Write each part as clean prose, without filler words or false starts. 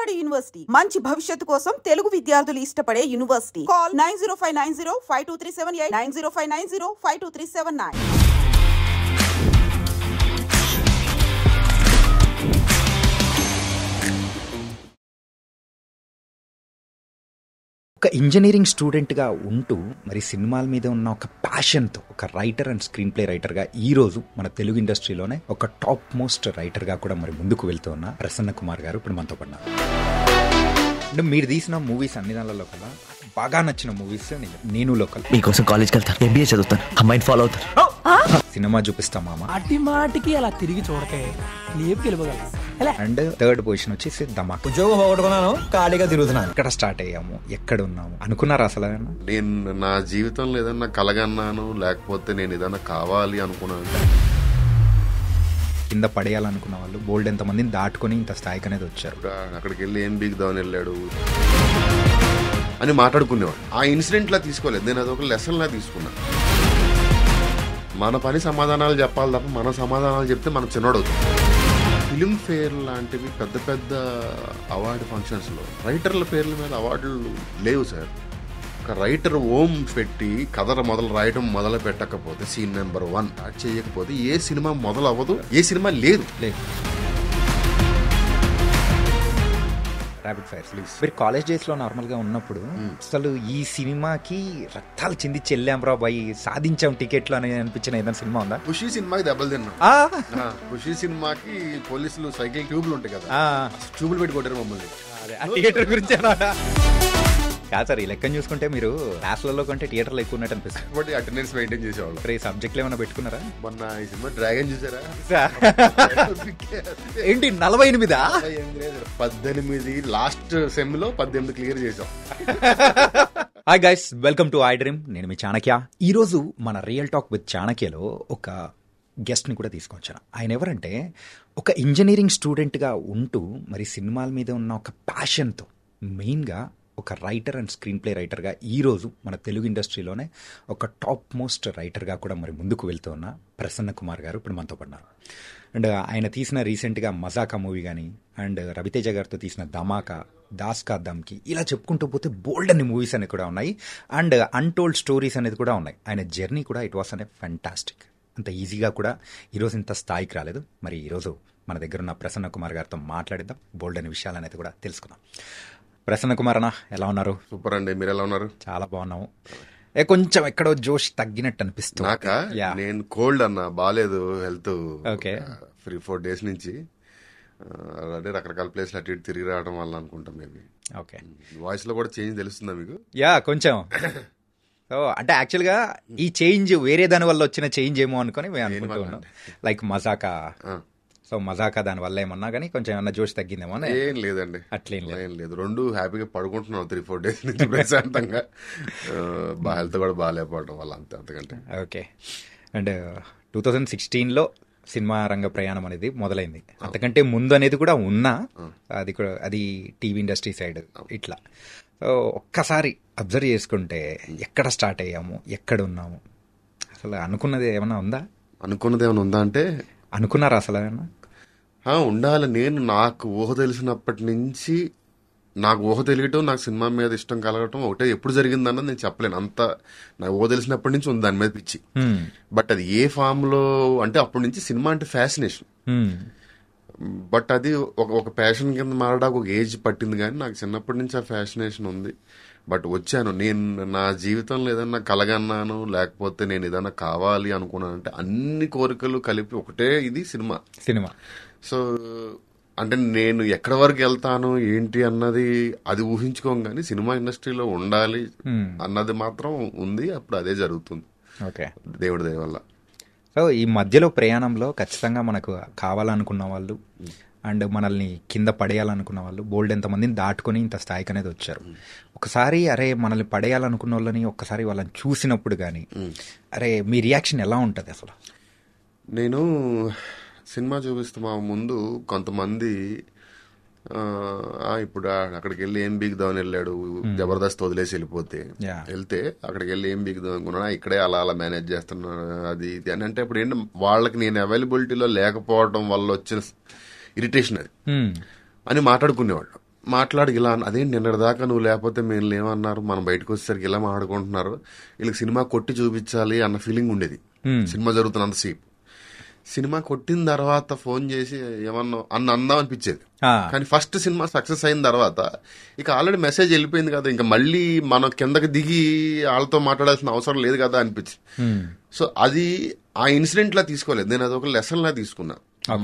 Vijayawada university మంచి భవిష్యత్తు కోసం తెలుగు విద్యార్థులు ఇష్టపడే యూనివర్సిటీ. కాల్ 9059052378 9059052379. ఒక ఇంజనీరింగ్ స్టూడెంట్గా ఉంటూ మరి సినిమాల మీద ఉన్న ఒక ప్యాషన్తో ఒక రైటర్ అండ్ స్క్రీన్ ప్లే రైటర్గా ఈరోజు మన తెలుగు ఇండస్ట్రీలోనే ఒక టాప్ మోస్ట్ రైటర్గా కూడా మరి ముందుకు వెళ్తూ ఉన్న ప్రసన్న కుమార్ గారు ఇప్పుడు మనతో పడినారు. అంటే మీరు తీసిన మూవీస్ అన్ని దానిలో కదా బాగా నచ్చిన మూవీస్ నేను లోకల్, మీకోసం కాలేజ్కి వెళ్తాను, ఎంబీఏ చదువుతాను, అమ్మాయిని ఫాలో అవుతాను, సినిమా చూపిస్తాం మామ, అట్టి మాటికి అలా తిరిగి చూడకే లేపు గెలవగలరు. అండ్ థర్డ్ పొజిషన్ వచ్చేసి ధమాక్. ఉద్యోగం పోగొట్టుకున్నాను, ఖాళీగా తిరుగుతున్నాను. ఎక్కడ స్టార్ట్ అయ్యాము, ఎక్కడ ఉన్నాము అనుకున్నారా అసలు? నేను నా జీవితంలో ఏదన్నా కలగన్నాను, లేకపోతే నేను ఏదన్నా కావాలి అనుకున్నాను. కింద పడేయాలనుకున్న వాళ్ళు బోల్డ్ ఎంతమందిని దాటుకొని ఇంత స్థాయికి అనేది వచ్చారు. అక్కడికి వెళ్ళి ఏం బీగుదామని వెళ్ళాడు అని మాట్లాడుకునేవాడు. ఆ ఇన్సిడెంట్ లా తీసుకోలేదు, నేను అదొక లెసన్ లా తీసుకున్నాను. మన పని సమాధానాలు చెప్పాలి తప్ప మన సమాధానాలు చెప్తే మనం చిన్నోడవుతాం. ఫిలిం ఫేర్ లాంటివి పెద్ద పెద్ద అవార్డు ఫంక్షన్స్లో రైటర్ల పేర్ల మీద అవార్డులు లేవు సార్. ఒక రైటర్ ఓం పెట్టి కథ రాయడం మొదలు పెట్టకపోతే, సీన్ నెంబర్ 1 స్టార్ట్ చేయకపోతే ఏ సినిమా మొదలు అవ్వదు, ఏ సినిమా లేదు. Rapid fire. మీరు కాలేజ్ డేస్ లో నార్మల్ గా ఉన్నప్పుడు అసలు ఈ సినిమాకి రక్తాలు చింది చెల్లాంరా బాయ్, సాధించాం టికెట్లు అని అనిపించిన ఏదైనా సినిమా ఉందా? ఖుషీ సినిమాకి దెబ్బలు తిన్నా. ఖుషీ సినిమాకి పోలీసులు సైకిల్ ట్యూబ్లు ఉంటాయి కదా, ట్యూబ్లు పెట్టి కొట్టారు మమ్మల్ని. థియేటర్ గురించి కాదు సార్, ఈ లెక్కను చూసుకుంటే మీరు క్లాస్లలో కంటే థియేటర్లో ఎక్కువ ఉన్నట్టు అనిపిస్తుంది. అటెండెన్స్ మెయింటైన్ చేసేవాళ్ళు. ఈ సబ్జెక్ట్లు ఏమైనా పెట్టుకున్నారా? మొన్న ఈ సినిమా డ్రాగన్ చూసారా? ఏంటి 48? 18 లాస్ట్ సెమ్ లో 18 క్లియర్ చేసాం. Hi guys, welcome to I dream. నేను మీ చాణక్య. ఈ రోజు మన రియల్ టాక్ విత్ చాణక్యలో ఒక గెస్ట్ ని కూడా తీసుకొచ్చాను. ఆయన ఎవరంటే ఒక ఇంజనీరింగ్ స్టూడెంట్ గా ఉంటూ మరి సినిమాల మీద ఉన్న ఒక ప్యాషన్తో మెయిన్ గా ఒక రైటర్ అండ్ స్క్రీన్ ప్లే రైటర్గా ఈరోజు మన తెలుగు ఇండస్ట్రీలోనే ఒక టాప్ మోస్ట్ రైటర్గా కూడా మరి ముందుకు వెళ్తూ ఉన్న ప్రసన్న కుమార్ గారు ఇప్పుడు మనతో పడినారు. అండ్ ఆయన తీసిన రీసెంట్గా మజాకా మూవీ కానీ, అండ్ రవితేజ గారితో తీసిన ధమాకా, దాస్ కా దమ్కి, ఇలా చెప్పుకుంటూ పోతే బోల్డ్ అన్ని మూవీస్ అనేవి కూడా ఉన్నాయి. అండ్ అన్టోల్డ్ స్టోరీస్ అనేది కూడా ఉన్నాయి. ఆయన జర్నీ కూడా ఇట్ వాస్ అనే ఫ్యాంటాస్టిక్. అంత ఈజీగా కూడా ఈరోజు ఇంత స్థాయికి రాలేదు. మరి ఈరోజు మన దగ్గర ఉన్న ప్రసన్న కుమార్ గారితో మాట్లాడిద్దాం, బోల్డ్ అనే విషయాలు అనేది కూడా తెలుసుకుందాం. ప్రసన్న కుమార్ అన్న, ఎలా ఉన్నారు? సూపర్ అండి, మీరు ఎలా ఉన్నారు? చాలా బాగున్నాము. కొంచెం ఎక్కడో జోష్ తగ్గినట్టు అనిపిస్తుంది. నాకా? నేను కోల్డ్ అన్న, బాగాలేదు హెల్త్. ఓకే. 3-4 days నుంచి అదే రకరకాల ప్లేస్లు అటు ఇటు తిరిగి రావడం వల్ల అనుకుంటాం. Maybe okay. వాయిస్ లో కూడా చేంజ్ తెలుస్తుందా మీకు? యా, కొంచెం. సో అంటే యాక్చువల్గా ఈ చేంజ్ వేరే దాని వల్ల వచ్చిన చేంజ్ ఏమో అనుకుని మేము అనుకుంటున్నాం. లైక్ మజాకా. సో మజాకా దాని వల్ల ఏమన్నా కానీ కొంచెం ఏమన్నా జోష్ తగ్గిందేమో? ఏం లేదండి, అట్లేం లేదు. రెండు హ్యాపీగా పడుకుంటున్నాం 3-4 days నుంచి ప్రశాంతంగా. హెల్త్ కూడా బాగాలేకపోవడం వల్ల అంతకంటే. ఓకే. అండ్ 2016లో సినిమా రంగ ప్రయాణం అనేది మొదలైంది. అంతకంటే ముందు అనేది కూడా ఉన్నా, అది టీవీ ఇండస్ట్రీ సైడ్ ఇట్లా. సో ఒక్కసారి అబ్జర్వ్ చేసుకుంటే ఎక్కడ స్టార్ట్ అయ్యాము, ఎక్కడ ఉన్నాము, అసలు అనుకున్నది ఏమన్నా ఉందా? అనుకున్నది ఏమైనా ఉందా అంటే, అనుకున్నారా అసలు ఏమన్నా? ఉండాలి. నేను నాకు ఊహ తెలిసినప్పటి నుంచి, నాకు ఊహ తెలియటం, నాకు సినిమా మీద ఇష్టం కలగటం ఒకటే. ఎప్పుడు జరిగిందన్నది నేను చెప్పలేను. అంత నాకు ఊహ తెలిసినప్పటి నుంచి ఉంది దాని మీద పిచ్చి. బట్ అది ఏ ఫామ్ లో అంటే, అప్పటి నుంచి సినిమా అంటే ఫ్యాసినేషన్. బట్ అది ఒక ప్యాషన్ కింద మారడానికి ఒక ఏజ్ పట్టింది, కానీ నాకు చిన్నప్పటి నుంచి ఆ ఫ్యాసినేషన్ ఉంది. బట్ వచ్చాను. నేను నా జీవితంలో ఏదన్నా కలగన్నాను, లేకపోతే నేను ఏదన్నా కావాలి అనుకున్నాను అంటే అన్ని కోరికలు కలిపి ఒకటే ఇది సినిమా. సో అంటే నేను ఎక్కడి వరకు వెళ్తాను ఏంటి అన్నది అది ఊహించుకోం, కానీ సినిమా ఇండస్ట్రీలో ఉండాలి అన్నది మాత్రం ఉంది. అప్పుడు అదే జరుగుతుంది. ఓకే, దేవుడి దయ వల్ల. సో ఈ మధ్యలో ప్రయాణంలో ఖచ్చితంగా మనకు కావాలనుకున్న వాళ్ళు అండ్ మనల్ని కింద పడేయాలనుకున్న వాళ్ళు బోల్డ్ ఎంతమందిని దాటుకొని ఇంత స్థాయికి అనేది వచ్చారు. ఒకసారి అరే మనల్ని పడేయాలనుకున్న వాళ్ళని ఒక్కసారి వాళ్ళని చూసినప్పుడు కానీ అరే మీ రియాక్షన్ ఎలా ఉంటుంది అసలు? నేను సినిమా చూపిస్తున్నా ముందు కొంతమంది ఇప్పుడు అక్కడికి వెళ్ళి ఏం బీగుదామని వెళ్ళాడు, జబర్దస్త్ వదిలేసి వెళ్తే అక్కడికి వెళ్ళి ఏం బీగుదాం అనుకున్నా, ఇక్కడే అలా అలా మేనేజ్ చేస్తున్నాను అది ఇది అని. అంటే ఇప్పుడు ఏంటి, వాళ్ళకి నేను అవైలబిలిటీలో లేకపోవడం వల్ల వచ్చిన ఇరిటేషన్ అది అని మాట్లాడుకునేవాళ్ళు. మాట్లాడి ఇలా అదేంటి నిన్నటిదాకా నువ్వు లేకపోతే మేము లేమన్నారు, మనం బయటకు వచ్చేసరికి ఇలా మాట్లాడుకుంటున్నారు, వీళ్ళకి సినిమా కొట్టి చూపించాలి అన్న ఫీలింగ్ ఉండేది సినిమా జరుగుతున్నంతసేపు. సినిమా కొట్టిన తర్వాత ఫోన్ చేసి ఏమన్నా అందాం అనిపించేది. కానీ ఫస్ట్ సినిమా సక్సెస్ అయిన తర్వాత ఇక ఆల్రెడీ మెసేజ్ వెళ్ళిపోయింది కదా, ఇంకా మళ్ళీ మనం కిందకి దిగి వాళ్ళతో మాట్లాడాల్సిన అవసరం లేదు కదా అనిపించింది. సో అది ఆ ఇన్సిడెంట్ లా తీసుకోలేదు, నేను అది ఒక లెసన్ లా తీసుకున్నా.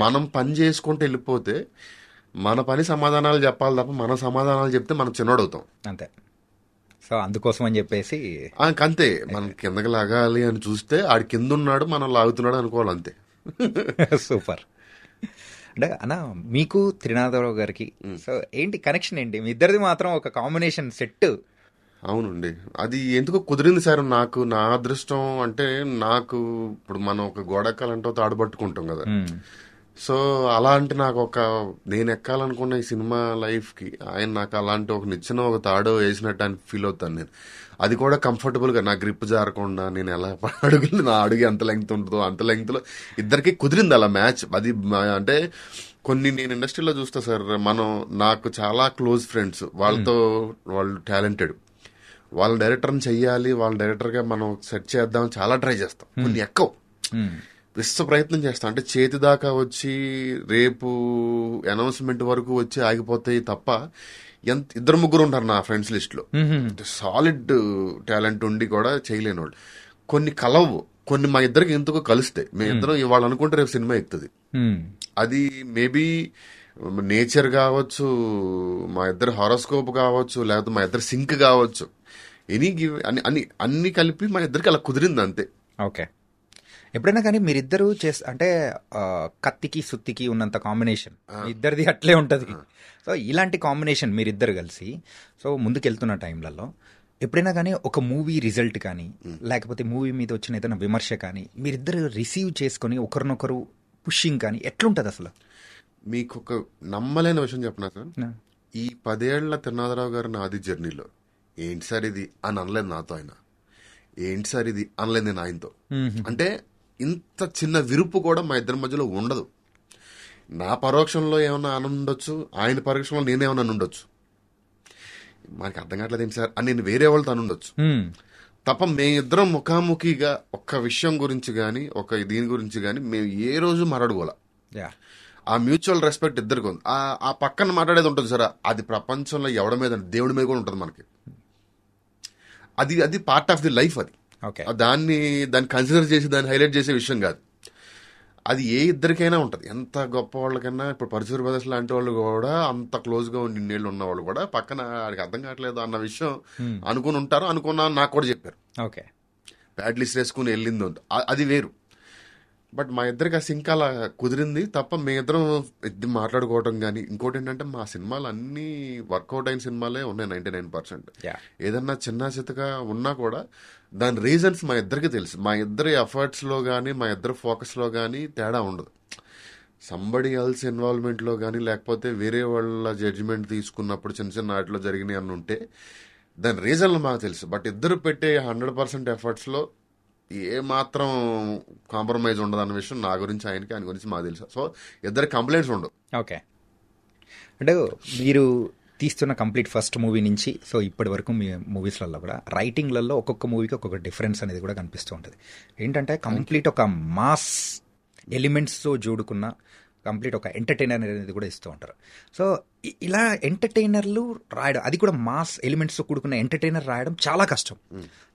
మనం పని చేసుకుంటూ వెళ్ళిపోతే మన పని సమాధానాలు చెప్పాలి తప్ప మన సమాధానాలు చెప్తే మనం చిన్నోడవుతాం అంతే. సో అందుకోసం అని చెప్పేసి అంతే, మనం కిందకి లాగాలి అని చూస్తే ఆడి కింద ఉన్నాడు మనం లాగుతున్నాడు అనుకోవాలి అంతే. సూపర్. అంటే అన్న మీకు త్రినాథరావు గారికి సో ఏంటి కనెక్షన్ ఏంటి? మీ ఇద్దరిది మాత్రం ఒక కాంబినేషన్ సెట్. అవునండి, అది ఎందుకో కుదిరింది సార్. నాకు నా అదృష్టం అంటే, నాకు ఇప్పుడు మనం ఒక గోడ ఎక్కాలంటే తాడుపట్టుకుంటాం కదా, సో అలాంటి నాకు నేను ఎక్కాలనుకున్న ఈ సినిమా లైఫ్ కి ఆయన నాకు అలాంటి ఒక నిచ్చెన ఒక తాడు వేసినట్టు అని ఫీల్ అవుతాను నేను. అది కూడా కంఫర్టబుల్ గా, నా గ్రిప్ జారకుండా నేను ఎలా అడుగులు, నా అడుగు ఎంత లెంగ్త్ ఉంటుందో అంత లెంగ్త్ లో ఇద్దరికి కుదిరింది అలా మ్యాచ్. అది అంటే కొన్ని నేను ఇండస్ట్రీలో చూస్తా సార్, నాకు చాలా క్లోజ్ ఫ్రెండ్స్, వాళ్ళతో వాళ్ళు టాలెంటెడ్, వాళ్ళ డైరెక్టర్ని చెయ్యాలి, వాళ్ళ డైరెక్టర్గా మనం సెట్ చేద్దాం చాలా ట్రై చేస్తాం, కొన్ని ఎక్కవు, విశ్వ ప్రయత్నం చేస్తాం. అంటే చేతి దాకా వచ్చి రేపు అనౌన్స్మెంట్ వరకు వచ్చి ఆగిపోతాయి తప్ప ఇద్దరు ముగ్గురు ఉంటారు నా ఫ్రెండ్స్ లిస్ట్ లో సాలిడ్ టాలెంట్ ఉండి కూడా చేయలేని వాళ్ళు. కొన్ని కలవు, కొన్ని మా ఇద్దరికి ఎందుకో కలుస్తాయి, మేము ఇద్దరం ఇవాళ అనుకుంటే రేపు సినిమా ఎక్కుతుంది. అది మేబీ నేచర్ కావచ్చు, మా ఇద్దరు హారోస్కోప్ కావచ్చు, లేకపోతే మా ఇద్దరు సింక్ కావచ్చు, అన్ని కలిపి మా ఇద్దరికి అలా కుదిరింది అంతే. ఓకే. ఎప్పుడైనా కానీ మీరిద్దరూ అంటే కత్తికి సుత్తికి ఉన్నంత కాంబినేషన్ ఇద్దరిది అట్లే ఉంటది. సో ఇలాంటి కాంబినేషన్ మీరిద్దరు కలిసి సో ముందుకెళ్తున్న టైంలలో ఎప్పుడైనా కానీ ఒక మూవీ రిజల్ట్ కానీ లేకపోతే మూవీ మీద వచ్చిన ఏదైనా విమర్శ కానీ మీరిద్దరు రిసీవ్ చేసుకుని ఒకరినొకరు పుషింగ్ కానీ ఎట్లుంటది అసలు? మీకు ఒక నమ్మలేని విషయం చెప్పనా సార్, ఈ 10 ఏళ్ల త్రినాథరావు గారు నాది జర్నీలో ఏంటి సార్ ఇది అని అనలేదు నాతో ఆయన, ఏంటి సార్ ఇది అనలేదు నేను ఆయనతో. అంటే ఇంత చిన్న విరుపు కూడా మా ఇద్దరి మధ్యలో ఉండదు. నా పరోక్షంలో ఏమన్నా అనుండొచ్చు, ఆయన పరోక్షంలో నేనేమన్నా ఉండొచ్చు, మనకి అర్థం కావట్లేదు ఏంటి సార్ అని నేను వేరే వాళ్ళతో అనుండొచ్చు తప్ప మేమిద్దరం ముఖాముఖిగా ఒక్క విషయం గురించి కానీ ఒక దీని గురించి కానీ మేము ఏ రోజు మాట్లాడుకోవాలా. ఆ మ్యూచువల్ రెస్పెక్ట్ ఇద్దరికి ఉంది. ఆ పక్కన మాట్లాడేది ఉంటుంది సార్, అది ప్రపంచంలో ఎవడి మీద దేవుడి మీద కూడా ఉంటుంది మనకి. అది పార్ట్ ఆఫ్ ది లైఫ్. అది దాన్ని కన్సిడర్ చేసి దాన్ని హైలైట్ చేసే విషయం కాదు. అది ఏ ఇద్దరికైనా ఉంటుంది, ఎంత గొప్ప వాళ్ళకైనా. ఇప్పుడు పరశుర బ్రదర్స్ లాంటి వాళ్ళు కూడా అంత క్లోజ్ గా ఉండి ఇన్నేళ్ళు ఉన్న వాళ్ళు కూడా పక్కన వాడికి అర్థం కావట్లేదు అన్న విషయం అనుకుని ఉంటారు. అనుకున్నా నాకు కూడా చెప్పారు, ప్యాడ్ లిస్ట్ వేసుకుని వెళ్ళింది, అది వేరు. బట్ మా ఇద్దరికి ఆ సింక్ అలా కుదిరింది తప్ప మీ ఇద్దరం మాట్లాడుకోవటం కానీ. ఇంకోటి ఏంటంటే మా సినిమాలు అన్ని వర్కౌట్ అయిన సినిమాలే ఉన్నాయి 99%. ఏదన్నా చిన్న చితగా ఉన్నా కూడా దాని రీజన్స్ మా ఇద్దరికి తెలుసు. మా ఇద్దరి ఎఫర్ట్స్ లో కానీ మా ఇద్దరి ఫోకస్ లో కానీ తేడా ఉండదు. సంబడి ఎల్స్ ఇన్వాల్వ్మెంట్ లో కానీ లేకపోతే వేరే వాళ్ళ జడ్జిమెంట్ తీసుకున్నప్పుడు చిన్న చిన్న వాటిలో జరిగినాయి అని ఉంటే దాని రీజన్లు మాకు తెలుసు. బట్ ఇద్దరు పెట్టే 100% ఎఫర్ట్స్ లో ఏ మాత్రం కాంప్రమైజ్ ఉండదు అన్న విషయం నా గురించి ఆయనకి, ఆయన గురించి మాకు తెలుసు. సో ఇద్దరు కంప్లైంట్స్ ఉండవు. ఓకే. అంటే మీరు తీస్తున్న కంప్లీట్ ఫస్ట్ మూవీ నుంచి సో ఇప్పటి వరకు మీ మూవీస్లలో కూడా రైటింగ్లలో ఒక్కొక్క మూవీకి ఒక్కొక్క డిఫరెన్స్ అనేది కూడా కనిపిస్తూ ఉంటుంది. ఏంటంటే కంప్లీట్ ఒక మాస్ ఎలిమెంట్స్తో జోడుకున్న కంప్లీట్ ఒక ఎంటర్టైనర్ అనేది కూడా ఇస్తూ ఉంటారు. సో ఇలా ఎంటర్టైనర్లు రాయడం, అది కూడా మాస్ ఎలిమెంట్స్తో కూడుకున్న ఎంటర్టైనర్ రాయడం చాలా కష్టం.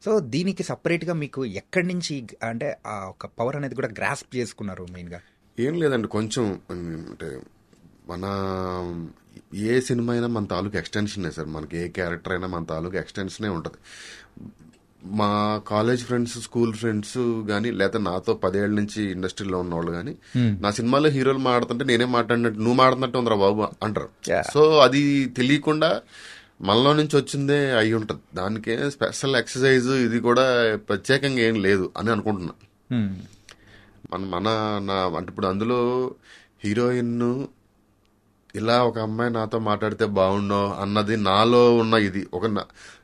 సో దీనికి సపరేట్గా మీకు ఎక్కడి నుంచి అంటే ఆ ఒక పవర్ అనేది కూడా గ్రాస్ప్ చేసుకున్నారు? మెయిన్గా ఏం లేదండి, కొంచెం అంటే మన ఏ సినిమా అయినా మన తాలూకు ఎక్స్టెన్షనే సార్. మనకి ఏ క్యారెక్టర్ అయినా మన తాలూకు ఎక్స్టెన్షనే ఉంటుంది. మా కాలేజ్ ఫ్రెండ్స్, స్కూల్ ఫ్రెండ్స్ కానీ లేకపోతే నాతో 10 ఏళ్ల నుంచి ఇండస్ట్రీలో ఉన్నవాళ్ళు కానీ నా సినిమాలో హీరోలు మాడుతుంటే నేనే మాట్లాడినట్టు నువ్వు మాడుతున్నట్టు ఉందిరా బాబు అంటారు. సో అది తెలియకుండా మనలో నుంచి వచ్చిందే అయి ఉంటుంది. దానికే స్పెషల్ ఎక్సర్సైజ్ ఇది కూడా ప్రత్యేకంగా ఏం లేదు అని అనుకుంటున్నా. అంటే ఇప్పుడు అందులో హీరోయిన్ ఇలా ఒక అమ్మాయి నాతో మాట్లాడితే బాగుండో అన్నది నాలో ఉన్న ఇది. ఒక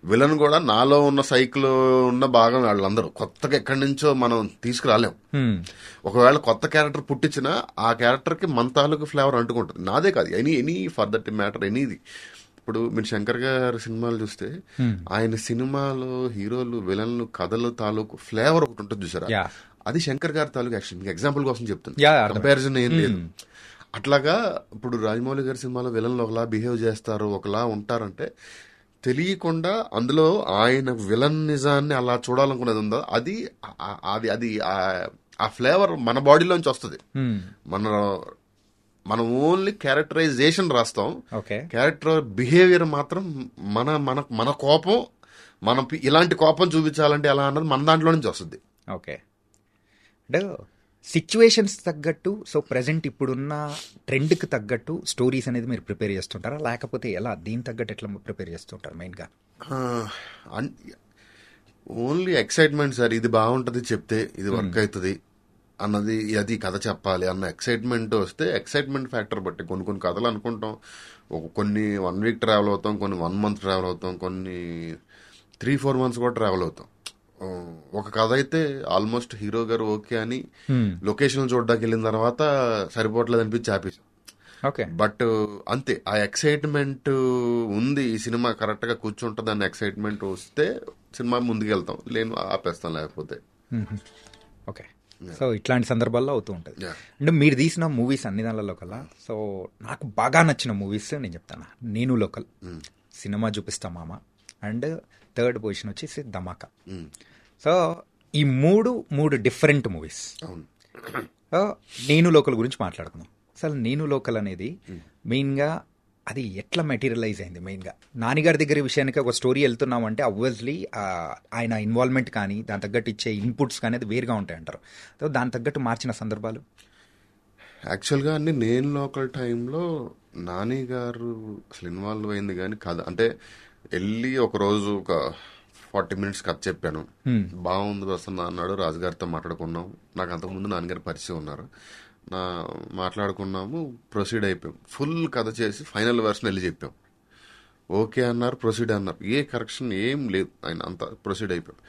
విలన్ కూడా నాలో ఉన్న సైకిల్ ఉన్న భాగం వాళ్ళందరూ కొత్తగా ఎక్కడి నుంచో మనం తీసుకురాలేం. ఒకవేళ కొత్త క్యారెక్టర్ పుట్టించినా ఆ క్యారెక్టర్ కి మన తాలూకు ఫ్లేవర్ అంటుకుంటుంది. నాదే కాదు, ఎనీ ఫర్ దట్ మ్యాటర్ ఎనీది. ఇప్పుడు మీరు శంకర్ గారి సినిమాలు చూస్తే ఆయన సినిమాలో హీరోలు విలన్లు కథలు తాలూకు ఫ్లేవర్ ఒకటి ఉంటుంది చూసారా, అది శంకర్ గారి తాలూకు యాక్షన్. మీకు ఎగ్జాంపుల్ కోసం చెప్తాను, కంపారిజన్ ఏం లేదు. అట్లాగా ఇప్పుడు రాజమౌళి గారి సినిమాలో విలన్లు ఒకలా బిహేవ్ చేస్తారు, ఒకలా ఉంటారంటే తెలియకుండా అందులో ఆయన విలన్ నిజాన్ని అలా చూడాలనుకునేది ఉందో అది అది అది ఆ ఫ్లేవర్ మన బాడీలోంచి వస్తుంది. మనం ఓన్లీ క్యారెక్టరైజేషన్ రాస్తాం, క్యారెక్టర్ బిహేవియర్ మాత్రం మన మన మన కోపం, మనం ఇలాంటి కోపం చూపించాలంటే ఎలా అన్నది మన దాంట్లో నుంచి వస్తుంది. ఓకే, అంటే సిచ్యువేషన్స్ తగ్గట్టు, సో ప్రెసెంట్ ఇప్పుడున్న ట్రెండ్కి తగ్గట్టు స్టోరీస్ అనేది మీరు ప్రిపేర్ చేస్తుంటారా, లేకపోతే ఎలా దీని తగ్గట్టు ఎట్లా ప్రిపేర్ చేస్తుంటారు మెయిన్గా? ఓన్లీ ఎక్సైట్మెంట్ సార్, ఇది బాగుంటుంది చెప్తే ఇది వర్క్ అవుతుంది అన్నది, అది కథ చెప్పాలి అన్న ఎక్సైట్మెంట్ వస్తే ఎక్సైట్మెంట్ ఫ్యాక్టర్ బట్టి కొన్ని కథలు అనుకుంటాం, కొన్ని 1 వీక్ ట్రావెల్ అవుతాం, కొన్ని 1 మంత్ ట్రావెల్ అవుతాం, కొన్ని 3-4 మంత్స్ కూడా ట్రావెల్ అవుతాం. ఒక కథ అయితే ఆల్మోస్ట్ హీరో గారు ఓకే అని లొకేషన్ చూడడానికి వెళ్ళిన తర్వాత సరిపోవట్లేదు అనిపించి ఆపేసాం. బట్ అంతే, ఆ ఎక్సైట్మెంట్ ఉంది, ఈ సినిమా కరెక్ట్ గా కూర్చుంటుంది అన్న ఎక్సైట్మెంట్ వస్తే సినిమా ముందుకు వెళ్తాం, లేను ఆపేస్తాం లేకపోతే. ఓకే, సో ఇట్లాంటి సందర్భాల్లో అవుతూ ఉంటుంది. అంటే మీరు తీసిన మూవీస్ అన్ని దానిలో కల్లా సో నాకు బాగా నచ్చిన మూవీస్ నేను చెప్తాను. నేను లోకల్, సినిమా చూపిస్తా మామ, అండ్ 3rd పొజిషన్ వచ్చేసి ధమాకా. సో ఈ మూడు డిఫరెంట్ మూవీస్. నేను లోకల్ గురించి మాట్లాడుకుందాం. అసలు నేను లోకల్ అనేది మెయిన్గా అది ఎట్లా మెటీరియలైజ్ అయింది? మెయిన్గా నానిగారి దగ్గర విషయానికి ఒక స్టోరీ వెళ్తున్నామంటే అబ్వియస్లీ ఆయన ఇన్వాల్వ్మెంట్ కానీ దాని తగ్గట్టు ఇచ్చే ఇన్పుట్స్ కానీ అది వేరుగా ఉంటాయి అంటారు. సో దాని తగ్గట్టు మార్చిన సందర్భాలు యాక్చువల్గా అన్ని నేను లోకల్ టైంలో నాని గారు అసలు ఇన్వాల్వ్ అయింది కానీ కథ అంటే వెళ్ళి ఒకరోజు ఒక 40 minutes కథ చెప్పాను, బాగుంది వస్తున్నా అన్నాడు. రాజుగారితో మాట్లాడుకున్నాం, నాకు అంతకుముందు నాన్నగారు పరిచయం ఉన్నారు, మాట్లాడుకున్నాము, ప్రొసీడ్ అయిపోయాం. ఫుల్ కథ చేసి ఫైనల్ వెర్షన్ వెళ్ళి చెప్పాం. ఓకే అన్నారు, ప్రొసీడ్ అన్నారు, ఏ కరెక్షన్ ఏం లేదు, ఆయన అంతా ప్రొసీడ్ అయిపోయాం.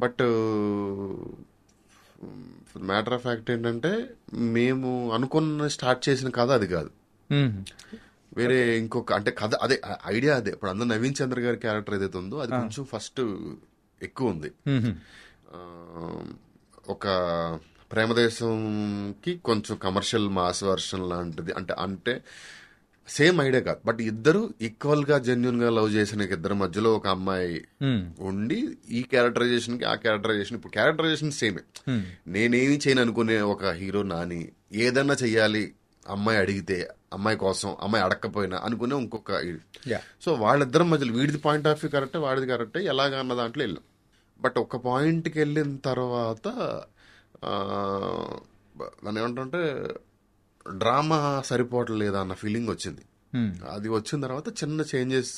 బట్ మ్యాటర్ ఆఫ్ ఫ్యాక్ట్ ఏంటంటే మేము అనుకున్న స్టార్ట్ చేసిన కథ అది కాదు, వేరే ఇంకొక అంటే కథ అదే ఐడియా అదే. ఇప్పుడు అందరూ నవీన్ చంద్ర గారి క్యారెక్టర్ ఏదైతే ఉందో అది కొంచెం ఫస్ట్ ఎక్కువ ఉంది. ఒక ప్రేమదేశంకి కొంచెం కమర్షియల్ మాస్ వర్షన్ లాంటిది, అంటే సేమ్ ఐడియా కాదు, బట్ ఇద్దరు ఈక్వల్ గా జెన్యున్ గా లవ్ చేసిన ఇద్దరి మధ్యలో ఒక అమ్మాయి ఉండి ఈ క్యారెక్టరైజేషన్ కి ఆ క్యారెక్టరైజేషన్, ఇప్పుడు క్యారెక్టరైజేషన్ సేమే. నేనేమి చేయను అనుకునే ఒక హీరో నాని ఏదన్నా చెయ్యాలి, అమ్మాయి అడిగితే అమ్మాయి కోసం, అమ్మాయి అడగకపోయినా అనుకునే ఇంకొక. సో వాళ్ళిద్దరి మధ్యలో వీడిది పాయింట్ ఆఫ్ వ్యూ కరెక్టే, వాడిది కరెక్టే, ఎలాగా అన్న దాంట్లో వెళ్ళాం. బట్ ఒక పాయింట్కి వెళ్ళిన తర్వాత దాన్ని ఏమంటే డ్రామా సరిపోవట్లేదు అన్న ఫీలింగ్ వచ్చింది. అది వచ్చిన తర్వాత చిన్న చేంజెస్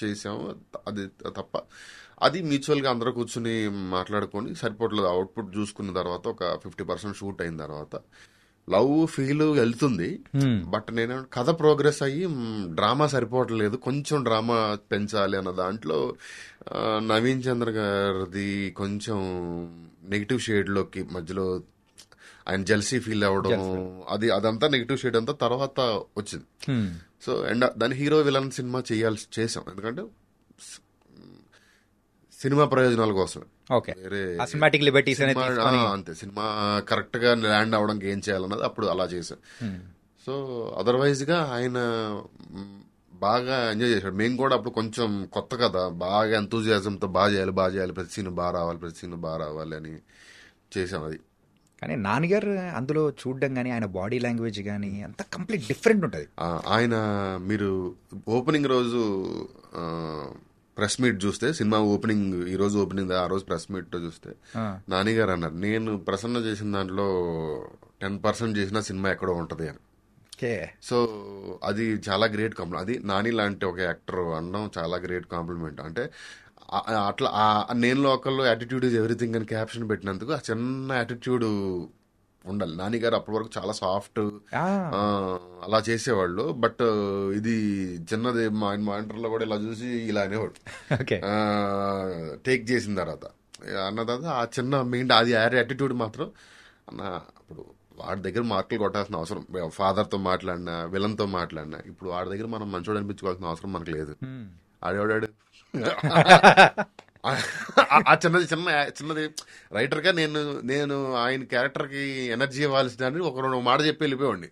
చేసాము, అది తప్ప అది మ్యూచువల్గా అందరూ కూర్చుని మాట్లాడుకొని సరిపోవట్లేదు, అవుట్పుట్ చూసుకున్న తర్వాత ఒక 50% షూట్ అయిన తర్వాత లవ్ ఫీల్ వెళ్తుంది. బట్ నేను కథ ప్రోగ్రెస్ అయ్యి డ్రామా సరిపోవట్లేదు, కొంచెం డ్రామా పెంచాలి అన్న దాంట్లో నవీన్ చంద్ర గారిది కొంచెం నెగిటివ్ షేడ్లోకి మధ్యలో ఆయన జెల్సీ ఫీల్ అవ్వడం, అదంతా నెగిటివ్ షేడ్ అంతా తర్వాత వచ్చింది. సో అండ్ దాని హీరో విలన్ సినిమా చేసాం, ఎందుకంటే సినిమా ప్రయోజనాల కోసమే. అంతే, సినిమా కరెక్ట్ గా ల్యాండ్ అవడానికి ఏం చేయాలన్నది అప్పుడు అలా చేశాం. సో అదర్వైజ్ గా ఆయన బాగా ఎంజాయ్ చేశాడు. మేము కూడా అప్పుడు కొంచెం కొత్త కదా, బాగా ఎంతూజియాజంతో బాగా చేయాలి, ప్రతి సీన్ బాగా రావాలి అని చేసాం. అది కానీ నాన్నగారు అందులో చూడడం కానీ ఆయన బాడీ లాంగ్వేజ్ కానీ అంత కంప్లీట్ డిఫరెంట్ ఉంటుంది. ఆయన మీరు ఓపెనింగ్ రోజు ప్రెస్ మీట్ చూస్తే, సినిమా ఓపెనింగ్ ఈ రోజు ఓపెనింగ్, ఆ రోజు ప్రెస్ మీట్ చూస్తే నానిగారు అన్నారు, నేను ప్రసన్న చేసిన దాంట్లో 10% చేసిన సినిమా ఎక్కడో ఉంటది అని. సో అది చాలా గ్రేట్ కాంప్లిమెంట్. అది నాని లాంటి ఒక యాక్టర్ అనడం చాలా గ్రేట్ కాంప్లిమెంట్. అంటే అట్లా నేను లోకల్లో యాటిట్యూడ్ ఈజ్ ఎవ్రీథింగ్ అని క్యాప్షన్ పెట్టినందుకు ఆ చిన్న యాటిట్యూడ్ ఉండాలి. నానిగారు అప్పటి వరకు చాలా సాఫ్ట్ అలా చేసేవాళ్ళు, బట్ ఇది చిన్నది మా మానిటర్లో కూడా ఇలా చూసి ఇలా అనేవాడు టేక్ చేసిన తర్వాత. అన్న తర్వాత ఆ చిన్న మెయిన్ అది యాటిట్యూడ్ మాత్రం అన్న ఇప్పుడు వాడి దగ్గర మార్కులు కొట్టాల్సిన అవసరం, ఫాదర్తో మాట్లాడినా విలన్తో మాట్లాడినా, ఇప్పుడు వాడి దగ్గర మనం మంచోడు అనిపించుకోవాల్సిన అవసరం మనకు లేదు. ఆడేవాడాడు ఆ చిన్నది రైటర్ గా నేను ఆయన క్యారెక్టర్ కి ఎనర్జీ ఇవ్వాల్సిన ఒక రెండు మాట చెప్పి వెళ్ళిపోయాడు.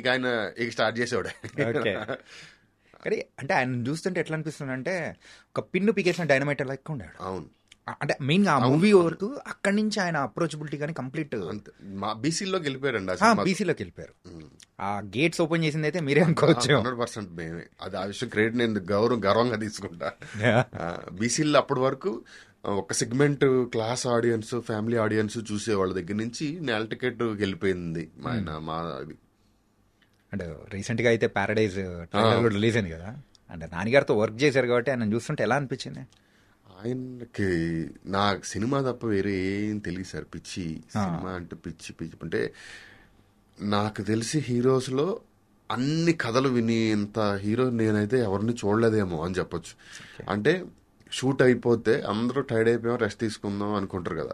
ఇక ఆయన ఇక స్టార్ట్ చేసేవాడు. కానీ అంటే ఆయన చూస్తుంటే ఎట్లా అనిపిస్తుంది అంటే ఒక పిన్ను పికేసిన డైనమైట్ లెక్క ఉండాడు. అవును, అంటే మెయిన్ గా ఆ మూవీ వరకు అక్కడి నుంచి ఆయన అప్రోచబిలిటీ కానీ కంప్లీట్ బీసీలోకి వెళ్ళిపోయారండి. బీసీలోకి వెళ్ళిపోయారు. ఆ గేట్స్ ఓపెన్ చేసింది అయితే మీరే అనుకోవచ్చు. 100% మేమే. అది ఆ విషయం క్రెడిట్ నేను గర్వంగా తీసుకుంటా. బీసీలో అప్పటి వరకు ఒక segment class audience, family audience చూసే వాళ్ళ దగ్గర నుంచి నేల టికెట్ వెళ్ళిపోయింది ఆయన. మా అంటే రీసెంట్ గా అయితే ప్యారడైజ్ ట్రైలర్ రిలీజ్ అయింది కదా, అంటే నాన్నగారితో వర్క్ చేశారు కాబట్టి ఆయన చూస్తుంటే ఎలా అనిపించింది? ఆయనకి నాకు సినిమా తప్ప వేరే ఏం తెలియదు సార్. పిచ్చి సినిమా అంటే పిచ్చి అంటే నాకు తెలిసి హీరోస్లో అన్ని కథలు విని ఇంత హీరో నేనైతే ఎవరిని చూడలేదేమో అని చెప్పొచ్చు. అంటే షూట్ అయిపోతే అందరూ టైర్డ్ అయిపోయాం, రెస్ట్ తీసుకుందాం అనుకుంటారు కదా.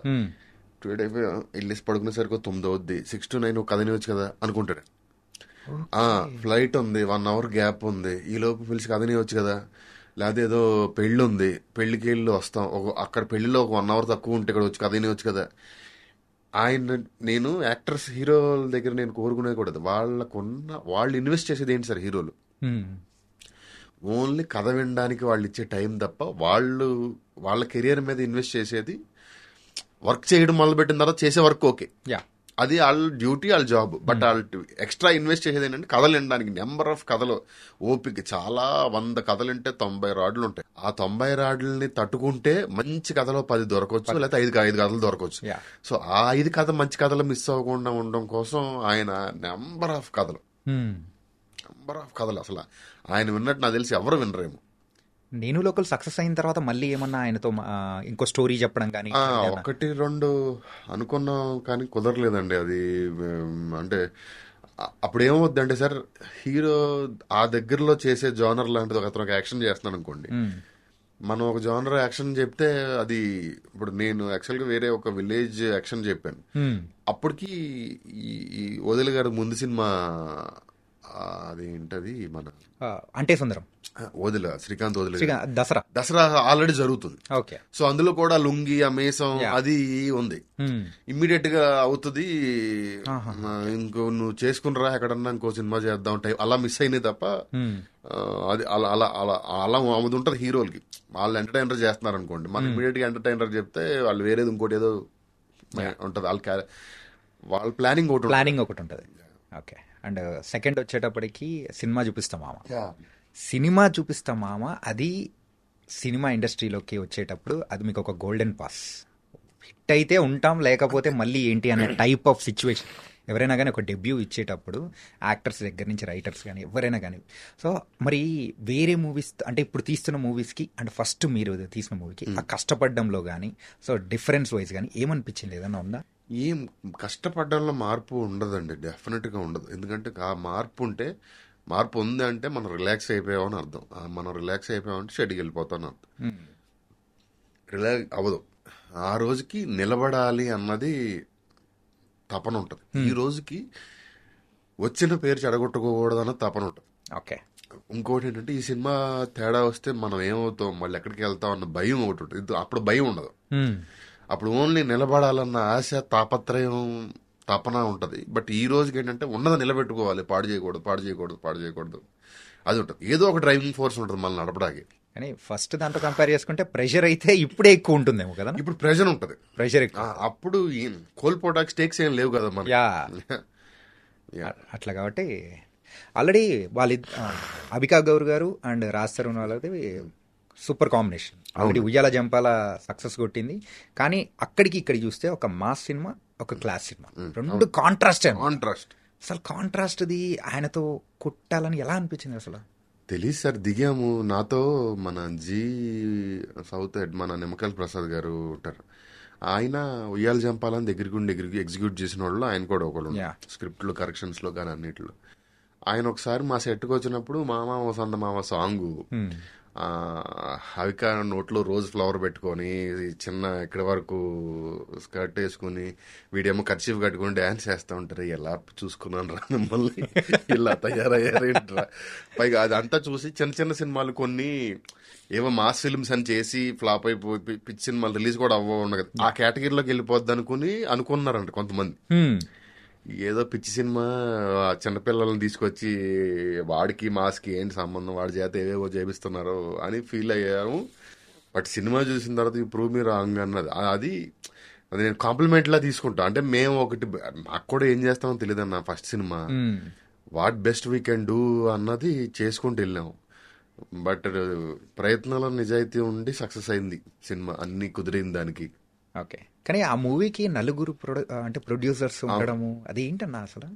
టైర్డ్ అయిపోయాం, వెళ్ళేసి పడుకునేసరికి 9 అవుద్ది, 6 to 9 కథ వచ్చు కదా అనుకుంటాడు. ఫ్లైట్ ఉంది, 1 hour గ్యాప్ ఉంది, ఈ లోపు పిలిచి కథ వచ్చు కదా. లేదా ఏదో పెళ్ళి ఉంది, పెళ్లికి వెళ్ళి వస్తాం, అక్కడ పెళ్లిలో ఒక 1 hour తక్కువ ఉంటే ఇక్కడ వచ్చి కథ వచ్చు కదా. నేను యాక్టర్స్ హీరోల దగ్గర నేను కోరుకునేది కూడా వాళ్ళు ఇన్వెస్ట్ చేసేది ఏంటి సార్? హీరోలు ఓన్లీ కథ వినడానికి వాళ్ళు ఇచ్చే టైం తప్ప వాళ్ళ కెరియర్ మీద ఇన్వెస్ట్ చేసేది వర్క్ చేయడం మొదలుపెట్టిన తర్వాత చేసే వర్క్ ఓకే, అది వాళ్ళ డ్యూటీ, వాళ్ళ జాబ్. బట్ వాళ్ళు ఎక్స్ట్రా ఇన్వెస్ట్ చేసేది ఏంటంటే కథలు వినడానికి. నెంబర్ ఆఫ్ కథలు ఓపిక చాలా 100 కథలు ఉంటే 90 రాడ్లు ఉంటాయి. ఆ 90 రాడ్లని తట్టుకుంటే మంచి కథలో 10 దొరకవచ్చు, లేకపోతే 5 కథలు దొరకవచ్చు. సో ఆ 5 కథ మంచి కథలు మిస్ అవ్వకుండా ఉండడం కోసం ఆయన నెంబర్ ఆఫ్ కథలు అసలు ఆయన విన్నట్టు నాకు తెలిసి ఎవరు వినరేమో. నేను లోకల్ సక్సెస్ అయిన తర్వాత మళ్ళీ ఏమన్నా ఆయనతో ఇంకో స్టోరీ చెప్పడం కానీ 1-2 అనుకున్నాం కానీ కుదరలేదండి అది. అంటే అప్పుడు ఏమవుద్దంటే సార్, హీరో ఆ దగ్గరలో చేసే జోనర్ లాంటిది అతను ఒక యాక్షన్ చేస్తున్నాను అనుకోండి, మనం ఒక జోనర్ యాక్షన్ చెప్తే అది ఇప్పుడు నేను యాక్చువల్గా వేరే ఒక విలేజ్ యాక్షన్ చెప్పాను. అప్పటికి ఈ వదిలి గారు ముందు సినిమా అదేంటది మన అంటే సుందరం శ్రీకాంత్ వదిలి దసరా ఆల్రెడీ జరుగుతుంది. సో అందులో కూడా లుంగి ఆ మేసం అది ఉంది, ఇమ్మీడియట్ గా అవుతుంది. ఇంకో నువ్వు చేసుకునిరా ఎక్కడన్నా ఇంకో సినిమా చేద్దాం టైం అలా మిస్ అయినాయి తప్ప అది అలా అలా అలా అలా అది ఉంటుంది హీరోలకి. వాళ్ళు ఎంటర్టైనర్ చేస్తున్నారు అనుకోండి, మనం ఇమ్మీడియట్ గా ఎంటర్టైనర్ చెప్తే వాళ్ళు వేరేది ఇంకోటి ఏదో ఉంటుంది. వాళ్ళ ప్లానింగ్ ఒకటి ఉంటుంది. ఓకే. అండ్ సెకండ్ వచ్చేటప్పటికి సినిమా చూపిస్తాం మామ, అది సినిమా ఇండస్ట్రీలోకి వచ్చేటప్పుడు అది మీకు ఒక గోల్డెన్ పాస్. హిట్ అయితే ఉంటాం, లేకపోతే మళ్ళీ ఏంటి అనే టైప్ ఆఫ్ సిచ్యువేషన్. ఎవరైనా కానీ ఒక డెబ్యూ ఇచ్చేటప్పుడు యాక్టర్స్ దగ్గర నుంచి రైటర్స్ కానీ ఎవరైనా కానీ. సో మరి వేరే మూవీస్ అంటే ఇప్పుడు తీస్తున్న మూవీస్కి అండ్ ఫస్ట్ మీరు తీసిన మూవీకి ఆ కష్టపడడంలో కానీ సో డిఫరెన్స్ వైజ్ కానీ ఏమనిపించింది? ఏదైనా ఉందా? ఏం కష్టపడడంలో మార్పు ఉండదండి, డెఫినెట్గా ఉండదు. ఎందుకంటే ఆ మార్పు ఉంది అంటే మనం రిలాక్స్ అయిపోయామని అర్థం. మనం రిలాక్స్ అయిపోయామంటే షెడ్కి వెళ్ళిపోతామని అర్థం. రిలాక్స్ అవ్వదు. ఆ రోజుకి నిలబడాలి అన్నది తపన ఉంటుంది. ఈ రోజుకి వచ్చిన పేరు చెడగొట్టుకోకూడదు అన్న తపన ఉంటుంది. ఓకే. ఇంకోటి ఏంటంటే ఈ సినిమా తేడా వస్తే మనం ఏమవుతాం, మళ్ళీ ఎక్కడికి వెళ్తాం అన్న భయం ఒకటి ఉంటుంది. అప్పుడు భయం ఉండదు. అప్పుడు ఓన్లీ నిలబడాలన్న ఆశ, తాపత్రయం, తపన ఉంటుంది. బట్ ఈ రోజుకి ఏంటంటే ఉన్నది నిలబెట్టుకోవాలి, పాడు చేయకూడదు అది ఉంటుంది. ఏదో ఒక డ్రైవింగ్ ఫోర్స్ ఉంటుంది మనం నడపడానికి. కానీ ఫస్ట్ దాంతో కంపేర్ చేసుకుంటే ప్రెషర్ అయితే ఇప్పుడే ఎక్కువ ఉంటుందేమో కదా. ఇప్పుడు ప్రెషర్ ఉంటుంది, ఎక్కువ. అప్పుడు కోల్పోవడానికి స్టేక్స్ ఏం లేవు కదా మన. అట్లా కాబట్టి ఆల్రెడీ వాళ్ళ అబికా గౌర్ గారు అండ్ రాజ్ తరుణ్ వాళ్ళది సూపర్ కాంబినేషన్. ఆల్రెడీ ఉయ్యాల జంపాల సక్సెస్ కొట్టింది. కానీ అక్కడికి ఇక్కడికి చూస్తే ఒక మాస్ సినిమా, ఒక క్లాస్ సినిమా, రెండు కాంట్రాస్ట్. అసలు కాంట్రాస్ట్ది ఆయనతో కొట్టాలని ఎలా అనిపించింది అసలు? తెలియదు సార్. దిగాము, నాతో మన సౌత్ హెడ్ మన నిమ్మకాయల ప్రసాద్ గారు ఉంటారు. ఆయన ఉయ్యాల జంపాలని దగ్గరికి ఎగ్జిక్యూట్ చేసిన వాళ్ళు ఆయన కూడా ఒకళ్ళు స్క్రిప్ట్లో, కరెక్షన్స్లో కానీ అన్నిట్లో. ఆయన ఒకసారి మా సెట్కి వచ్చినప్పుడు మామ సంద మామ సాంగ్ హవిక నోట్లో రోజ్ ఫ్లవర్ పెట్టుకొని చిన్న ఇక్కడ వరకు స్కర్ట్ వేసుకుని వీడేమో కర్చీఫ్ కట్టుకుని డ్యాన్స్ చేస్తూ ఉంటారు. ఎలా చూసుకున్నాను రా మిమ్మల్ని, ఇలా తయారయ్యారేంట్రా. పైగా అదంతా చూసి చిన్న చిన్న సినిమాలు కొన్ని ఏవో మాస్ ఫిల్మ్స్ అని చేసి ఫ్లాప్ అయిపోయి పిచ్చి సినిమాలు రిలీజ్ కూడా ఉండదు, ఆ కేటగిరీలోకి వెళ్ళిపోద్ది అనుకున్నారంట కొంతమంది. ఏదో పిచ్చి సినిమా చిన్నపిల్లలను తీసుకొచ్చి వాడికి మాస్కి ఏంటి సంబంధం, వాడి చేత ఏవేవో చేపిస్తున్నారు అని ఫీల్ అయ్యాము. బట్ సినిమా చూసిన తర్వాత ఈ ప్రూవ్ మీ రాంగ్ అన్నది అది నేను కాంప్లిమెంట్ లా తీసుకుంటా. అంటే మేము ఒకటి నాకు కూడా ఏం చేస్తామో తెలియదు అన్న, first cinema what best we can do అన్నది చేసుకుంటూ వెళ్ళాము. బట్ ప్రయత్నాల నిజాయితీ ఉండి సక్సెస్ అయింది సినిమా, అన్ని కుదిరింది దానికి. ఓకే, కానీ ఆ మూవీకి నలుగురు అంటే ప్రొడ్యూసర్స్ ఉండడము అది ఏంటన్నా అసలు?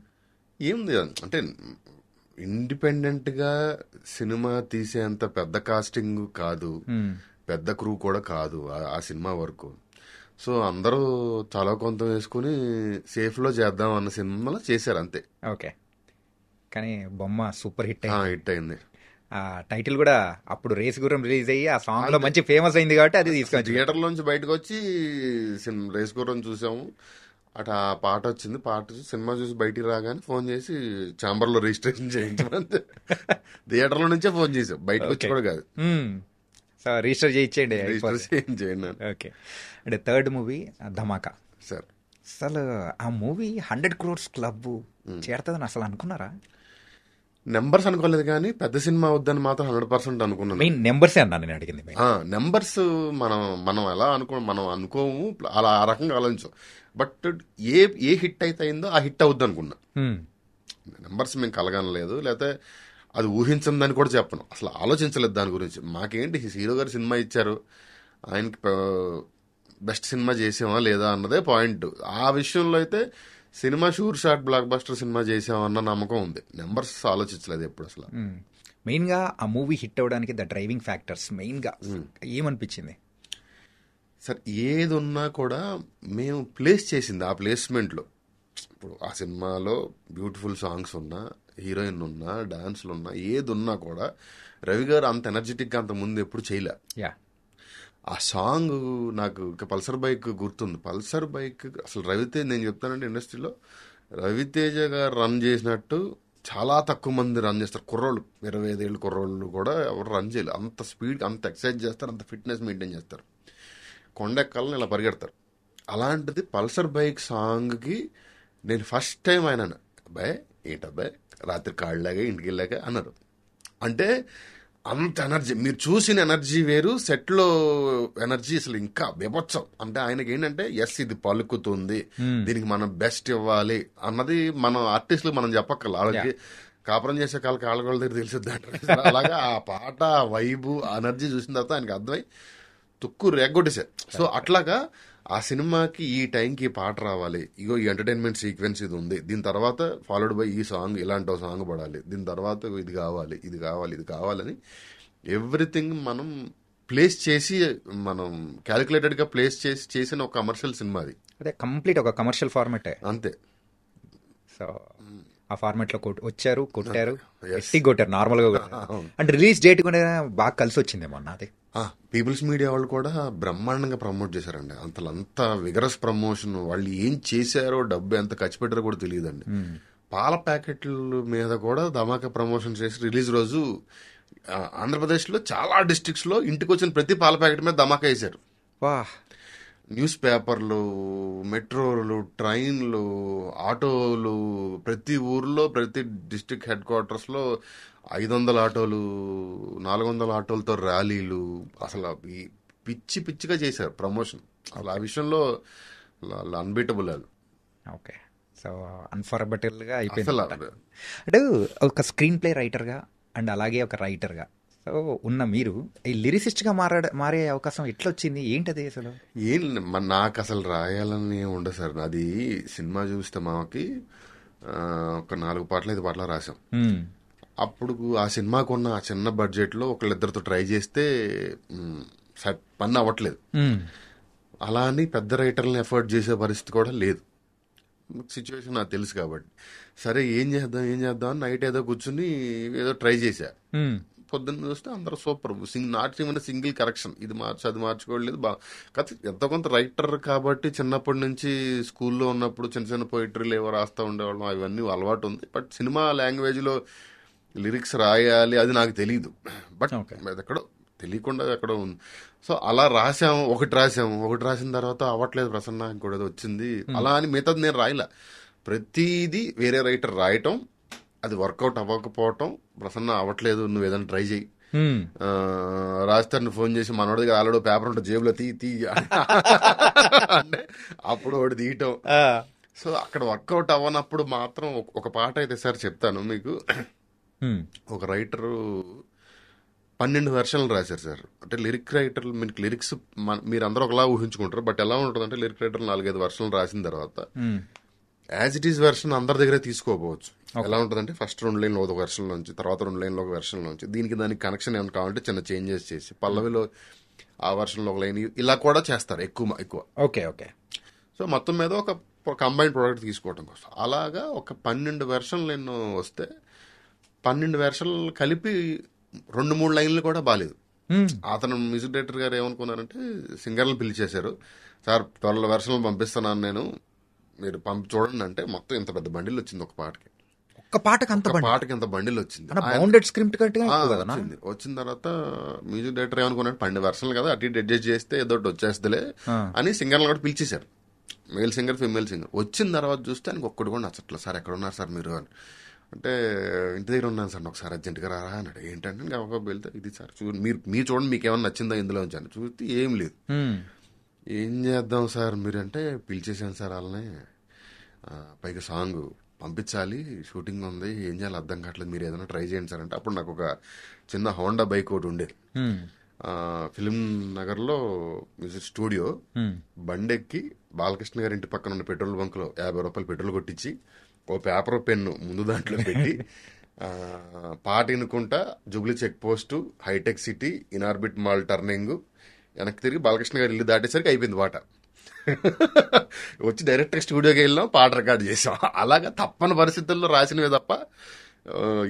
ఏముంది అంటే ఇండిపెండెంట్ గా సినిమా తీసేంత పెద్ద కాస్టింగ్ కాదు, పెద్ద క్రూ కూడా కాదు ఆ సినిమా వరకు. సో అందరూ చాలా కొంత వేసుకుని సేఫ్ లో చేద్దాం అన్న సినిమాలో చేశారు అంతే. ఓకే, కానీ బొమ్మ సూపర్ హిట్ అయింది. ఆ టైటిల్ కూడా అప్పుడు రేస్ గుర్రం రిలీజ్ అయ్యి ఆ సాంగ్ లో మంచి ఫేమస్ అయింది కాబట్టి అది తీసుకొచ్చి థియేటర్ లోంచి బయటకు వచ్చి రేస్ గుర్రం చూసాము. అటు ఆ పాట వచ్చింది, పాట చూసి సినిమా చూసి బయటికి రాగానే ఫోన్ చేసి ఛాంబర్ లో రిజిస్ట్రేషన్ చేయించమంటే థియేటర్ లో నుంచే ఫోన్ చేసాం, బయటకు వచ్చి కూడా కాదు. సో రిజిస్టర్ చేయించేయండి. చేయండి. ఓకే, అంటే థర్డ్ మూవీ ధమాకా సార్. అసలు ఆ మూవీ 100 crores క్లబ్ చేరుతుందని అసలు అనుకున్నారా? నెంబర్స్ అనుకోలేదు కానీ పెద్ద సినిమా వద్దని మాత్రం 100% అనుకున్నాను. మెయిన్ నెంబర్సే అన్నా నేను అడిగింది. నెంబర్స్ మనం ఎలా మనం అనుకోము, అలా ఆ రకంగా ఆలోచించాం. బట్ ఏ హిట్ అయితే అయిందో ఆ హిట్ అవుద్ది అనుకున్నా. నెంబర్స్ మేము కలగనలేదు, లేకపోతే అది ఊహించదని కూడా చెప్పను, అసలు ఆలోచించలేదు దాని గురించి. మాకేంటి హీరో గారు సినిమా ఇచ్చారు, ఆయనకి బెస్ట్ సినిమా చేసామా లేదా అన్నదే పాయింట్. ఆ విషయంలో అయితే cinema sure shot blockbuster cinema చేసామన్న నమ్మకం ఉంది. నెంబర్స్ ఆలోచించలేదు ఎప్పుడు అసలు. మెయిన్ గా ఆ మూవీ హిట్ అవడానికి ద డ్రైవింగ్ ఫ్యాక్టర్స్ మెయిన్ గా ఏమనిపించింది సార్? ఏది ఉన్నా కూడా మేము ప్లేస్ చేసింది ఆ ప్లేస్మెంట్లో. ఇప్పుడు ఆ సినిమాలో బ్యూటిఫుల్ సాంగ్స్ ఉన్నా, హీరోయిన్ ఉన్నా, డాన్స్లు ఉన్నా, ఏది ఉన్నా కూడా రవి గారు అంత ఎనర్జెటిక్గా అంత ముందు ఎప్పుడు చేయలే. ఆ సాంగ్ నాకు పల్సర్ బైక్ గుర్తుంది. పల్సర్ బైక్ అసలు రవితేజ, నేను చెప్తానంటే ఇండస్ట్రీలో రవితేజ గారు రన్ చేసినట్టు చాలా తక్కువ మంది రన్ చేస్తారు. కుర్రోళ్ళు 25 ఏళ్ళు కుర్రోళ్ళు కూడా ఎవరు రన్ చేయలేదు. అంత స్పీడ్, అంత ఎక్సర్సైజ్ చేస్తారు, అంత ఫిట్నెస్ మెయింటైన్ చేస్తారు, కొండెక్కాలని ఇలా పరిగెడతారు. అలాంటిది పల్సర్ బైక్ సాంగ్కి నేను ఫస్ట్ టైం ఆయన అబ్బాయి ఏంటబ్బాయి రాత్రి కాళ్ళలాగా ఇంటికి వెళ్ళాక అన్నారు. అంటే అంత ఎనర్జీ, మీరు చూసిన ఎనర్జీ వేరు, సెట్లో ఎనర్జీ అసలు ఇంకా బీభత్సం. అంటే ఆయనకి ఏంటంటే ఎస్ ఇది పలుకుతుంది, దీనికి మనం బెస్ట్ ఇవ్వాలి అన్నది మనం ఆర్టిస్టులు మనం చెప్పక్కర్ల, వాళ్ళకి కాపురం చేసే కాళ్ళ దగ్గర తెలిసిద్ది అంటారు. అలాగా ఆ పాట, వైబు, ఎనర్జీ చూసిన తర్వాత ఆయనకి అర్థమై తుక్కు రేగొట్టేశారు. సో అట్లాగా ఆ సినిమాకి ఈ టైంకి పాట రావాలి, ఇగో ఈ ఎంటర్టైన్మెంట్ సీక్వెన్స్ ఇది ఉంది, దీని తర్వాత ఫాలోడ్ బై ఈ సాంగ్, ఇలాంటి సాంగ్ పడాలి, దీని తర్వాత ఇది కావాలి, ఇది కావాలి, ఇది కావాలని ఎవ్రీథింగ్ మనం ప్లేస్ చేసి, మనం క్యాలిక్యులేటెడ్గా ప్లేస్ చేసి చేసిన ఒక కమర్షియల్ సినిమా అది. అదే కంప్లీట్ ఒక కమర్షియల్ ఫార్మాట్ అంతే. సో ఆ ఫార్మాట్ లో వచ్చారు, కొట్టారు, కొట్టారు నార్మల్ గా. అంటే రిలీజ్ డేట్ కూడా బాగా కలిసి వచ్చిందేమో అన్నది. పీపుల్స్ మీడియా వాళ్ళు కూడా బ్రహ్మాండంగా ప్రమోట్ చేశారండి. అంత విగరస్ ప్రమోషన్. వాళ్ళు ఏం చేశారో, డబ్బు ఎంత ఖర్చు పెట్టారో కూడా తెలియదండి. పాల ప్యాకెట్ల మీద కూడా ధమాకా ప్రమోషన్ చేసి రిలీజ్ రోజు ఆంధ్రప్రదేశ్లో చాలా డిస్ట్రిక్ట్స్ లో ఇంటికి వచ్చిన ప్రతి పాల ప్యాకెట్ మీద ధమాకా వేశారు. న్యూస్ పేపర్లు, మెట్రోలు, ట్రైన్లు, ఆటోలు, ప్రతి ఊర్లో, ప్రతి డిస్ట్రిక్ట్ హెడ్ క్వార్టర్స్ లో 500 ఆటోలు, 400 ఆటోలతో ర్యాలీలు, అసలు పిచ్చి పిచ్చిగా చేశారు ప్రమోషన్. అసలు ఆ విషయంలో అన్బీటబుల్. అది ఓకే. సో అన్ఫర్గెటబుల్ గా అయిపోయింది. అంటే ఒక స్క్రీన్ ప్లే రైటర్ గా అండ్ అలాగే ఒక రైటర్ గా సో ఉన్న మీరు ఈ లిరిసిస్ట్ గా మారే అవకాశం ఎట్లా వచ్చింది, ఏంటది అసలు? ఏం నాకు అసలు రాయాలని ఉండదు సార్. అది సినిమా చూస్తే మాకి ఒక 4 పాటలు 5 పాటలు రాసాం. అప్పుడు ఆ సినిమాకు ఉన్న ఆ చిన్న బడ్జెట్ లో ఒకళ్ళిద్దరితో ట్రై చేస్తే పని అవ్వట్లేదు. అలా అని పెద్ద రైటర్లను ఎఫర్ట్ చేసే పరిస్థితి కూడా లేదు. సిచ్యువేషన్ నాకు తెలుసు కాబట్టి సరే ఏం చేద్దాం అని నైట్ ఏదో కూర్చుని ఏదో ట్రై చేశా. పొద్దున్న చూస్తే అందరూ super, not even single correction, ఇది మార్చి అది మార్చుకోవట్లేదు బాగా. కాకపోతే ఎంతో కొంత రైటర్ కాబట్టి చిన్నప్పటి నుంచి స్కూల్లో ఉన్నప్పుడు చిన్న చిన్న పోయిటరీలు ఏవో రాస్తూ ఉండేవాళ్ళం, అవన్నీ అలవాటు ఉంది. బట్ సినిమా లాంగ్వేజ్లో లిరిక్స్ రాయాలి అది నాకు తెలియదు. బట్ ఎక్కడో తెలియకుండా ఎక్కడో ఉంది. సో అలా ఒకటి రాసిన తర్వాత అవ్వట్లేదు ప్రసన్న, ఇంకోటి ఏదో వచ్చింది, అలా అని మిగతాది నేను రాయలే. ప్రతిదీ వేరే రైటర్ రాయటం, అది వర్కౌట్ అవ్వకపోవటం, ప్రసన్న అవ్వట్లేదు నువ్వు ఏదైనా ట్రై చేయి, రాజస్థాన్ ఫోన్ చేసి మనోడికి ఆల్రెడీ పేపర్ ఉంటుంది జేబులో తీ అంటే అప్పుడు ఒకటి తీయటం. సో అక్కడ వర్కౌట్ అవ్వనప్పుడు మాత్రం ఒక పాట అయితే సార్ చెప్తాను మీకు. ఒక రైటరు 12 వెర్షన్లు రాశారు సార్. అంటే లిరిక్ రైటర్లు మీకు లిరిక్స్ మీరు అందరూ ఒకలా ఊహించుకుంటారు, బట్ ఎలా ఉంటుంది అంటే లిరిక్ రైటర్లు 4-5 వెర్షన్లు రాసిన తర్వాత యాజ్ ఇట్ ఈస్ వెర్షన్ అందరి దగ్గరే తీసుకోకపోవచ్చు. ఎలా ఉంటుందంటే ఫస్ట్ 2 లైన్లు ఒక వెర్షన్ నుంచి, తర్వాత 2 లైన్లు ఒక వెర్షన్ నుంచి, దానికి కనెక్షన్ ఏమైనా కావాలంటే చిన్న చేంజెస్ చేసి పల్లవిలో ఆ వెర్షన్లో ఒక లైన్ ఇలా కూడా చేస్తారు ఎక్కువ. ఓకే. సో మొత్తం మీద ఒక కంబైన్డ్ ప్రోడక్ట్ తీసుకోవడం కోసం అలాగా ఒక 12 వెర్షన్లు ఎన్నో వస్తే 12 వెర్షన్లు కలిపి 2-3 లైన్లు కూడా బాగాలేదు. అతను మ్యూజిక్ డైరెక్టర్ గారు ఏమనుకున్నారంటే సింగర్లు పిలిచేశారు, సార్ 12 వెర్షన్లు పంపిస్తున్నాను నేను, మీరు చూడండి అంటే మొత్తం ఇంత పెద్ద బండిల్ వచ్చింది ఒక పాటకి. పాటకి ఎంత బండిల్ వచ్చింది. వచ్చిన తర్వాత మ్యూజిక్ డైరెక్టర్ ఏమనుకున్నాడు 12 వెర్షన్లు కదా అటు ఇటు అడ్జస్ట్ చేస్తే ఏదో వచ్చేస్తలే అని సింగర్లు కూడా పిలిచేశారు, మేల్ సింగర్ ఫీమేల్ సింగర్. వచ్చిన తర్వాత చూస్తే ఆయనకు ఒక్కడు కూడా నచ్చట్లేదు. సార్ ఎక్కడ ఉన్నారు సార్ మీరు అని అంటే, ఇంటి దగ్గర ఉన్నాను సార్ ఒకసారి అర్జెంట్గా రారా అన్నాడు. ఏంటంటే గబగబా వెళ్తే ఇది సార్ మీరు చూడండి మీకు ఏమన్నా నచ్చిందా ఇందులో అని చూస్తే ఏం లేదు. ఏం చేద్దాం సార్ మీరు అంటే పిలిచేసాను సార్ వాళ్ళని, పైగా సాంగ్ పంపించాలి, షూటింగ్ ఉంది, ఏం చేయాలి అర్థం కావట్లేదు, మీరు ఏదైనా ట్రై చేయండి సార్ అంటే. అప్పుడు నాకు ఒక చిన్న హోండా బైక్ ఒకటి ఉండేది, ఫిలిం నగర్లో మ్యూజిక్ స్టూడియో, బండెక్కి బాలకృష్ణ గారి ఇంటి పక్కన ఉన్న పెట్రోల్ బంక్లో 50 రూపాయలు పెట్రోల్ కొట్టించి ఓ పేపర్ పెన్ను ముందు దాంట్లో పెట్టి పాట వినుకుంటా జూబ్లీ చెక్ పోస్ట్, హైటెక్ సిటీ, ఇనార్బిట్ మాల్ టర్నింగ్, వెనక్కి తిరిగి బాలకృష్ణ గారి ఇల్లు దాటేసరికి అయిపోయింది పాట. వచ్చి డైరెక్ట్గా స్టూడియోకి వెళ్ళాం, పాట రికార్డ్ చేసాం. అలాగా తప్పని పరిస్థితుల్లో రాసినవే తప్ప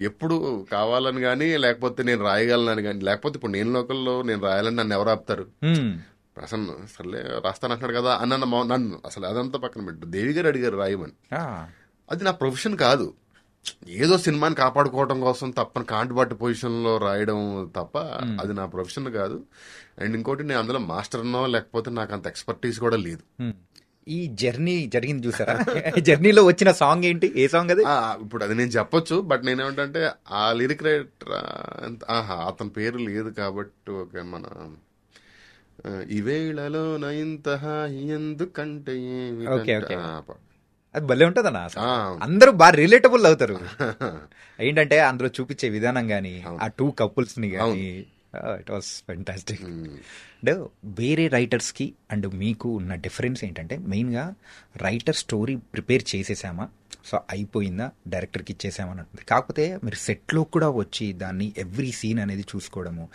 ఎప్పుడు కావాలని కానీ లేకపోతే నేను రాయగలనని కానీ, లేకపోతే ఇప్పుడు నేను లోకల్లో నేను రాయాలని నన్ను ఎవరు ఆపుతారు, ప్రసన్న సర్లే రాస్తానంటున్నాడు కదా అన్న నన్ను అసలు అదంతా పక్కన పెట్టు. దేవి గారు అడిగారు రాయమని, అది నా ప్రొఫెషన్ కాదు, ఏదో సినిమాని కాపాడుకోవడం కోసం తప్పని కాంటిబాటు పొజిషన్లో రాయడం తప్ప అది నా ప్రొఫెషన్ కాదు. అండ్ ఇంకోటి నేను అందులో మాస్టర్నో లేకపోతే నాకు అంత ఎక్స్పర్టీస్ కూడా లేదు. ఈ జర్నీ జరిగింది చూసారా, జర్నీలో వచ్చిన సాంగ్ ఏంటి, ఏ సాంగ్ అది? ఇప్పుడు అది నేను చెప్పొచ్చు, బట్ నేనేమంటే ఆ లిరిక్ రైటర్ అతని పేరు లేదు కాబట్టి ఓకే, మన ఈవేళలో ఇంత ఎందుకంటే అది భలే ఉంటదన్నా, అందరూ బాగా రిలేటబుల్ అవుతారు. ఏంటంటే అందులో చూపించే విధానం గానీ, ఆ 2 కపుల్స్ ని గానీ, ఇట్ వాస్ ఫెంటాస్టిక్. అండ్ వేరే రైటర్స్ కి అండ్ మీకు ఉన్న డిఫరెన్స్ ఏంటంటే, మెయిన్ గా రైటర్ స్టోరీ ప్రిపేర్ చేసేసామా, సో అయిపోయిందా, డైరెక్టర్కి ఇచ్చేసామని ఉంటుంది. కాకపోతే మీరు సెట్లో కూడా వచ్చి దాన్ని ఎవ్రీ సీన్ అనేది చూసుకోవడము,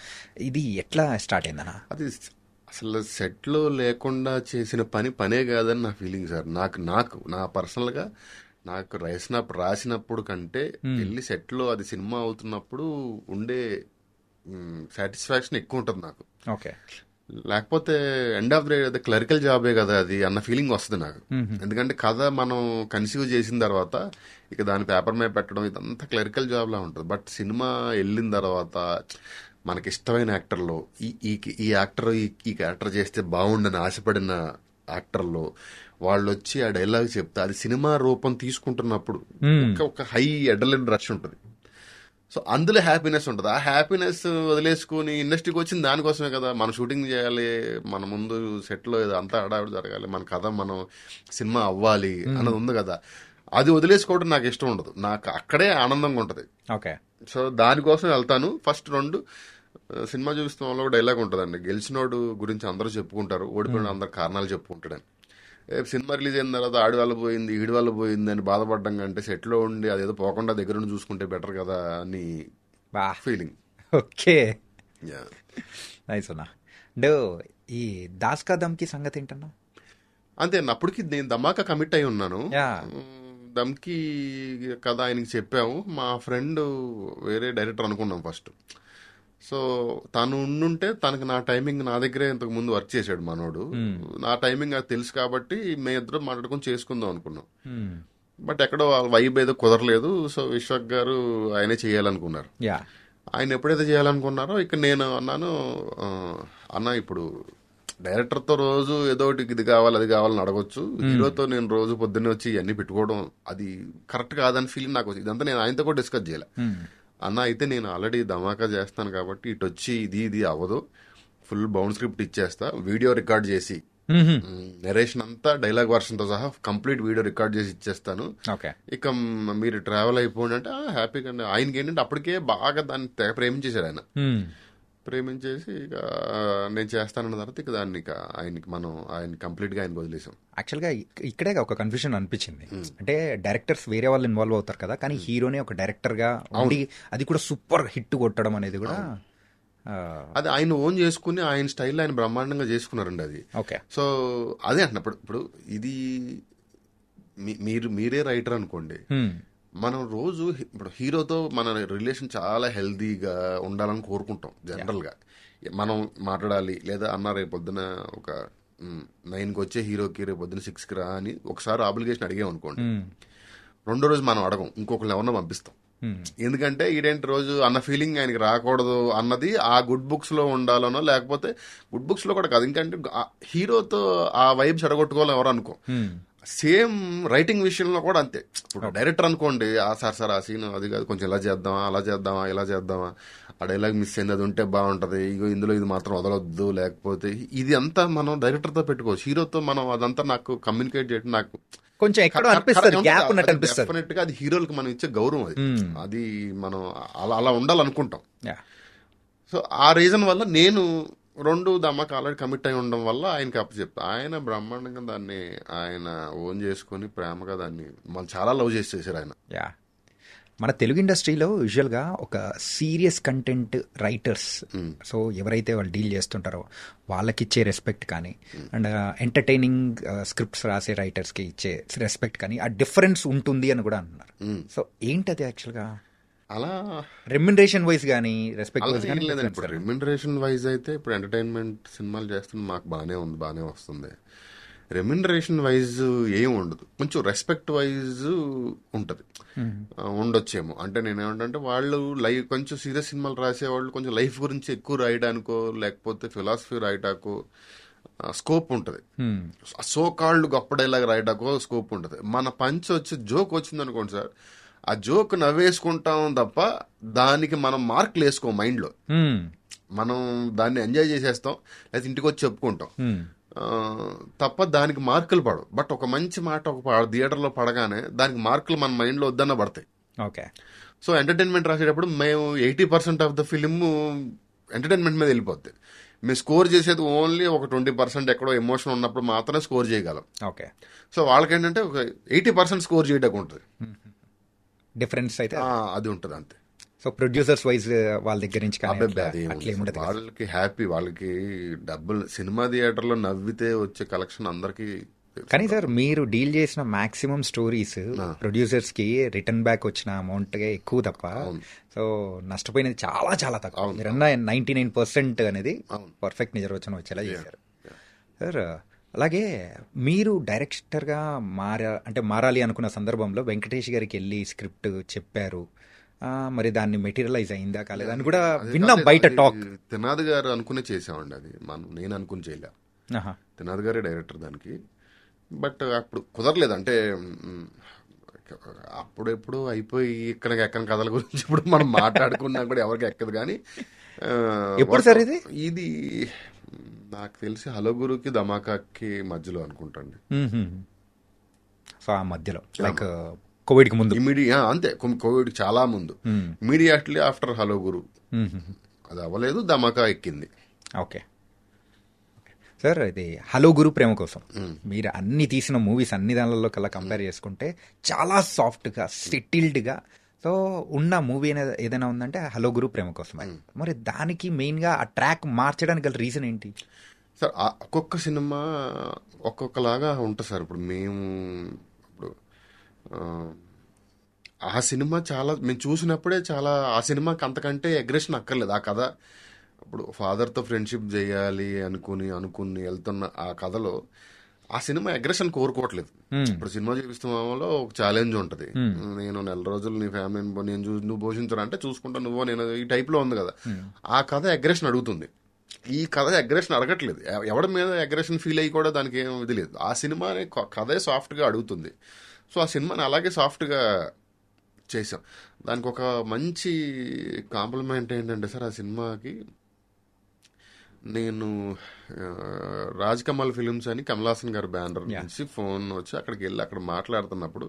ఇది ఎట్లా స్టార్ట్ అయిందన్నా? అది అసలు సెట్లో లేకుండా చేసిన పనే కాదని నా ఫీలింగ్ సార్. నా పర్సనల్గా నాకు రాసినప్పుడు కంటే వెళ్ళి సెట్లో అది సినిమా అవుతున్నప్పుడు ఉండే సాటిస్ఫాక్షన్ ఎక్కువ ఉంటుంది నాకు. ఓకే, లేకపోతే ఎండ్ ఆఫ్ ది క్లరికల్ జాబే కదా అది అన్న ఫీలింగ్ వస్తుంది నాకు. ఎందుకంటే కథ మనం కన్సీవ్ చేసిన తర్వాత ఇక దాని పేపర్ మీద పెట్టడం ఇదంతా క్లరికల్ జాబ్ లా ఉంటుంది. బట్ సినిమా వెళ్ళిన తర్వాత మనకి ఇష్టమైన యాక్టర్లో ఈ యాక్టర్ ఈ క్యారెక్టర్ చేస్తే బాగుండని ఆశపడిన యాక్టర్లో వాళ్ళు వచ్చి ఆ డైలాగ్ చెప్తే అది సినిమా రూపం తీసుకుంటున్నప్పుడు ఒక హై అడ్రినలిన్ రష్ ఉంటుంది. సో అందులో హ్యాపీనెస్ ఉంటుంది. ఆ హ్యాపీనెస్ వదిలేసుకుని ఇండస్ట్రీకి వచ్చింది దానికోసమే కదా, మనం షూటింగ్ చేయాలి, మన ముందు సెట్లో అంతా హడావిడి జరగాలి, మన కథ మనం సినిమా అవ్వాలి అన్నది ఉంది కదా, అది వదిలేసుకోవడం నాకు ఇష్టం ఉండదు. నాకు అక్కడే ఆనందంగా ఉంటుంది. ఓకే, సో దానికోసం వెళ్తాను. ఫస్ట్ 2 సినిమా చూస్తున్న వాళ్ళు ఒక డైలాగ్ ఉంటుందండి, గెలిచినోడు గురించి అందరూ చెప్పుకుంటారు, ఓడిపోయిన అందరు కారణాలు చెప్పుకుంటాడని. సినిమా రిలీజ్ అయిన తర్వాత ఆడి వల్ల పోయింది ఈడి వల్ల పోయింది అని బాధపడడం కంటే సెట్లో ఉండి అదేదో పోకుండా దగ్గర నుండి చూసుకుంటే బెటర్ కదా అని ఫీలింగ్. ఓకే, నైస్ అన్నా. అంటే ఈ దాస్ కా దమ్కి సంగతి ఏంటన్నా? అంతే, అప్పటికి నేను ధమాకా కమిట్ అయి ఉన్నాను. దమ్కి కథ ఆయనకి చెప్పాము. మా ఫ్రెండ్ వేరే డైరెక్టర్ అనుకున్నాం ఫస్ట్. సో తను ఉండుంటే తనకి నా టైమింగ్ నా దగ్గరే ఇంతకు ముందు వర్క్ చేశాడు మనోడు. నా టైమింగ్ అది తెలుసు కాబట్టి మేము ఇద్దరం మాట్లాడుకొని చేసుకుందాం అనుకున్నాం. బట్ ఎక్కడో వైబ్ ఏదో కుదరలేదు. సో విశ్వక్ గారు ఆయనే చేయాలనుకున్నారు. ఆయన ఎప్పుడైతే చేయాలనుకున్నారో ఇక నేను అన్నాను, అన్న ఇప్పుడు డైరెక్టర్తో రోజు ఏదో ఒకటి ఇది కావాలి అది కావాలని అడగొచ్చు, హీరోతో నేను రోజు పొద్దున్నే వచ్చి ఇవన్నీ పెట్టుకోవడం అది కరెక్ట్ కాదని ఫీలింగ్ నాకు వచ్చింది. ఇదంతా నేను ఆయనతో కూడా డిస్కస్ చేయాలి. అన్న అయితే నేను ఆల్రెడీ ధమాకా చేస్తాను కాబట్టి ఇటు వచ్చి ఇది అవ్వదు, ఫుల్ బౌండ్ స్క్రిప్ట్ ఇచ్చేస్తా, వీడియో రికార్డ్ చేసి నెరేషన్ అంతా డైలాగ్ వర్షన్ తో సహా కంప్లీట్ వీడియో రికార్డ్ చేసి ఇచ్చేస్తాను, ఇక మీరు ట్రావెల్ అయిపోండి అంటే హ్యాపీగా. ఆయనకి ఏంటంటే అప్పటికే బాగా దాన్ని తెగ ప్రేమించేశారు ఆయన. ప్రేమించేసి ఇక నేను చేస్తానన్న తర్వాత ఇక దాన్ని ఇక ఆయన కంప్లీట్ గా ఆయన వదిలేసాం. యాక్చువల్గా ఇక్కడే ఒక కన్ఫ్యూజన్ అనిపించింది. అంటే డైరెక్టర్స్ వేరే వాళ్ళు ఇన్వాల్వ్ అవుతారు కదా, కానీ హీరోనే ఒక డైరెక్టర్ గా ఉండి అది కూడా సూపర్ హిట్ కొట్టడం అనేది కూడా అది ఆయన ఓన్ చేసుకుని ఆయన స్టైల్ ఆయన బ్రహ్మాండంగా చేసుకున్నారండి అది. సో అదే అంటున్నప్పుడు ఇప్పుడు ఇది మీరే రైటర్ అనుకోండి, మనం రోజు ఇప్పుడు హీరోతో మన రిలేషన్ చాలా హెల్దీగా ఉండాలని కోరుకుంటాం జనరల్ గా. మనం మాట్లాడాలి లేదా అన్న రేపు పొద్దున ఒక 9కి వచ్చే హీరోకి రేపు పొద్దున 6కి రా అని ఒకసారి ఆబ్లిగేషన్ అడిగాం అనుకోండి, రెండో రోజు మనం అడగం, ఇంకొకరిని ఎవరన్నా పంపిస్తాం. ఎందుకంటే ఈడేంటి రోజు అన్న ఫీలింగ్ ఆయనకి రాకూడదు అన్నది ఆ గుడ్ బుక్స్ లో ఉండాలనో, లేకపోతే గుడ్ బుక్స్ లో కూడా కాదు, ఎందుకంటే హీరోతో ఆ వైబ్స్ అడగొట్టుకోవాలి ఎవరు అనుకో. సేమ్ రైటింగ్ విషయంలో కూడా అంతే. ఇప్పుడు డైరెక్టర్ అనుకోండి, సార్ ఆ సీన్ అది కాదు, కొంచెం ఇలా చేద్దామా అలా చేద్దామా ఇలా చేద్దామా, ఆ డైలాగ్ మిస్ అయింది అది ఉంటే బాగుంటది, ఇందులో ఇది మాత్రం వదలొద్దు, లేకపోతే ఇది అంతా మనం డైరెక్టర్తో పెట్టుకోవచ్చు. హీరోతో మనం అదంతా నాకు కమ్యూనికేట్ చేయడం నాకు కొంచెం ఎక్కడో అనిపిస్తుంది, గ్యాప్ ఉన్నట్టు అనిపిస్తుంది. డెఫినెట్ గా అది హీరోలకు మనం ఇచ్చే గౌరవం, అది మనం అలా ఉండాలనుకుంటాం. సో ఆ రీజన్ వల్ల నేను 2 ధమాకా ఆల్రెడీ కమిట్ అయి ఉండడం వల్ల ఆయనకి అప్పు చెప్తా. ఆయన బ్రహ్మాండంగా దాన్ని ఆయన ఓన్ చేసుకుని ప్రేమగా దాన్ని మనం చాలా లవ్ చేసేసారు ఆయన. మన తెలుగు ఇండస్ట్రీలో యూజువల్గా ఒక సీరియస్ కంటెంట్ రైటర్స్, సో ఎవరైతే వాళ్ళు డీల్ చేస్తుంటారో వాళ్ళకి ఇచ్చే రెస్పెక్ట్ కానీ, అండ్ ఎంటర్టైనింగ్ స్క్రిప్ట్స్ రాసే రైటర్స్కి ఇచ్చే రెస్పెక్ట్ కానీ ఆ డిఫరెన్స్ ఉంటుంది అని కూడా అంటున్నారు. సో ఏంటది యాక్చువల్గా అలా రెమ్యునరేషన్ వైజ్ కానీ రెస్పెక్ట్ వైజ్ కానీ? లేదండి, ఇప్పుడు రెమ్యునరేషన్ వైజ్ అయితే ఇప్పుడు ఎంటర్టైన్మెంట్ సినిమాలు చేస్తున్న మాకు బాగానే వస్తుంది. రెమ్యునరేషన్ వైజ్ ఏం ఉండదు, కొంచెం రెస్పెక్ట్ వైజ్ ఉంటుంది, ఉండొచ్చేమో. అంటే నేనేమంటే వాళ్ళు కొంచెం సీరియస్ సినిమాలు రాసేవాళ్ళు కొంచెం లైఫ్ గురించి ఎక్కువ రాయడానికో లేకపోతే ఫిలాసఫీ రాయటాకో స్కోప్ ఉంటుంది, సో కాళ్ళు గొప్ప డైలాగ్ రాయటాకో స్కోప్ ఉంటుంది. మన పంచ్ వచ్చి జోక్ వచ్చింది అనుకోండి సార్, ఆ జోక్ నవ్వేసుకుంటాం తప్ప దానికి మనం మార్కులు వేసుకోం మైండ్లో, మనం దాన్ని ఎంజాయ్ చేసేస్తాం లేదా ఇంటికి వచ్చి చెప్పుకుంటాం తప్ప దానికి మార్కులు పడవు. బట్ ఒక మంచి మాట ఒక థియేటర్లో పడగానే దానికి మార్కులు మన మైండ్లో వద్దన్న పడతాయి. సో ఎంటర్టైన్మెంట్ రాసేటప్పుడు మేము 80% ఆఫ్ ద ఫిలిం ఎంటర్టైన్మెంట్ మీద వెళ్ళిపోద్ది. మేము స్కోర్ చేసేది ఓన్లీ ఒక 20% ఎక్కడో ఎమోషన్ ఉన్నప్పుడు మాత్రమే స్కోర్ చేయగలం. సో వాళ్ళకేంటంటే ఒక 80% స్కోర్ చేయడానికి ఉంటుంది, డిఫరెన్స్ అయితే అది ఉంటుంది అంతే. సో ప్రొడ్యూసర్స్ వైజ్ వాళ్ళ దగ్గర నుంచి వాళ్ళకి హ్యాపీ, వాళ్ళకి డబ్బులు సినిమా థియేటర్లో నవ్వితే వచ్చే కలెక్షన్ అందరికి. కానీ సార్ మీరు డీల్ చేసిన మాక్సిమం స్టోరీస్ ప్రొడ్యూసర్స్ కి రిటర్న్ బ్యాక్ వచ్చిన అమౌంట్ ఎక్కువ తప్ప, సో నష్టపోయినది చాలా చాలా తక్కువ. మీరన్నా 99% అనేది పర్ఫెక్ట్ నిజర్వచనం వచ్చేలా చేశారు సార్. అలాగే మీరు డైరెక్టర్గా మారాలి అనుకున్న సందర్భంలో వెంకటేష్ గారికి వెళ్ళి స్క్రిప్ట్ చెప్పారు, మరి దాన్ని మెటీరియలైజ్ అయిందా కాలేదా అని కూడా విన్నాం బయట టాక్. తినాద్ గారు అనుకునే చేసామండి అది, నేను అనుకుని చేయలే, తినాద్ గారే డైరెక్టర్ దానికి. బట్ అప్పుడు కుదరలేదు, అంటే అప్పుడెప్పుడు అయిపోయి ఎక్కడ కథల గురించి ఇప్పుడు మనం మాట్లాడుకున్నా కూడా ఎవరికి ఎక్కదు. కానీ ఎప్పుడు సార్ ఇది నాకు తెలిసి హలో గురుకి ధమాకాకి మధ్యలో అనుకుంటాండి. సో ఆ మధ్యలో లైక్ కోవిడ్ కి ముందు, అంతే, కోవిడ్ చాలా ముందు, ఇమీడియట్లీ ఆఫ్టర్ హలో గురు. అది అవ్వలేదు, ధమాకా ఎక్కింది. ఓకే సార్, ఇది హలో గురు ప్రేమ కోసం మీరు అన్ని తీసిన మూవీస్ అన్ని దానిలో కల్లా కంపేర్ చేసుకుంటే చాలా సాఫ్ట్గా సెటిల్డ్గా సో ఉన్న మూవీ అనేది ఏదైనా ఉందంటే హలో గురు ప్రేమ కోసం. మరి దానికి మెయిన్గా ఆ ట్రాక్ మార్చడానికి గల రీజన్ ఏంటి సార్? ఒక్కొక్క సినిమా ఒక్కొక్కలాగా ఉంటుంది సార్. ఇప్పుడు మేము ఇప్పుడు ఆ సినిమా చాలా మేము చూసినప్పుడే చాలా ఆ సినిమాకి అంతకంటే అగ్రెషన్ అక్కర్లేదు. ఆ కథ ఇప్పుడు ఫాదర్తో ఫ్రెండ్షిప్ చేయాలి అనుకుని వెళ్తున్న ఆ కథలో ఆ సినిమా అగ్రెషన్ కోరుకోవట్లేదు. ఇప్పుడు సినిమా చూపిస్తున్నాలో ఒక ఛాలెంజ్ ఉంటది. నేను నెల రోజులు నీ ఫ్యామిలీని నువ్వు పోషించరా అంటే చూసుకుంటా నువ్వు నేను ఈ టైప్ లో ఉంది కదా. ఆ కథ అగ్రెషన్ అడుగుతుంది. ఈ కథ అగ్రెషన్ అడగట్లేదు. ఎవరి మీద అగ్రెషన్ ఫీల్ అయ్యి కూడా దానికి ఏం ఇది లేదు. ఆ సినిమాని కథే సాఫ్ట్ గా అడుగుతుంది. సో ఆ సినిమాని అలాగే సాఫ్ట్ గా చేసాం. దానికి ఒక మంచి కాంప్లిమెంట్ ఏంటంటే సార్, ఆ సినిమాకి నేను రాజ్ కమల్ ఫిలిమ్స్ అని కమల్ హాసన్ గారి బ్యానర్ నుంచి ఫోన్ వచ్చి అక్కడికి వెళ్ళి అక్కడ మాట్లాడుతున్నప్పుడు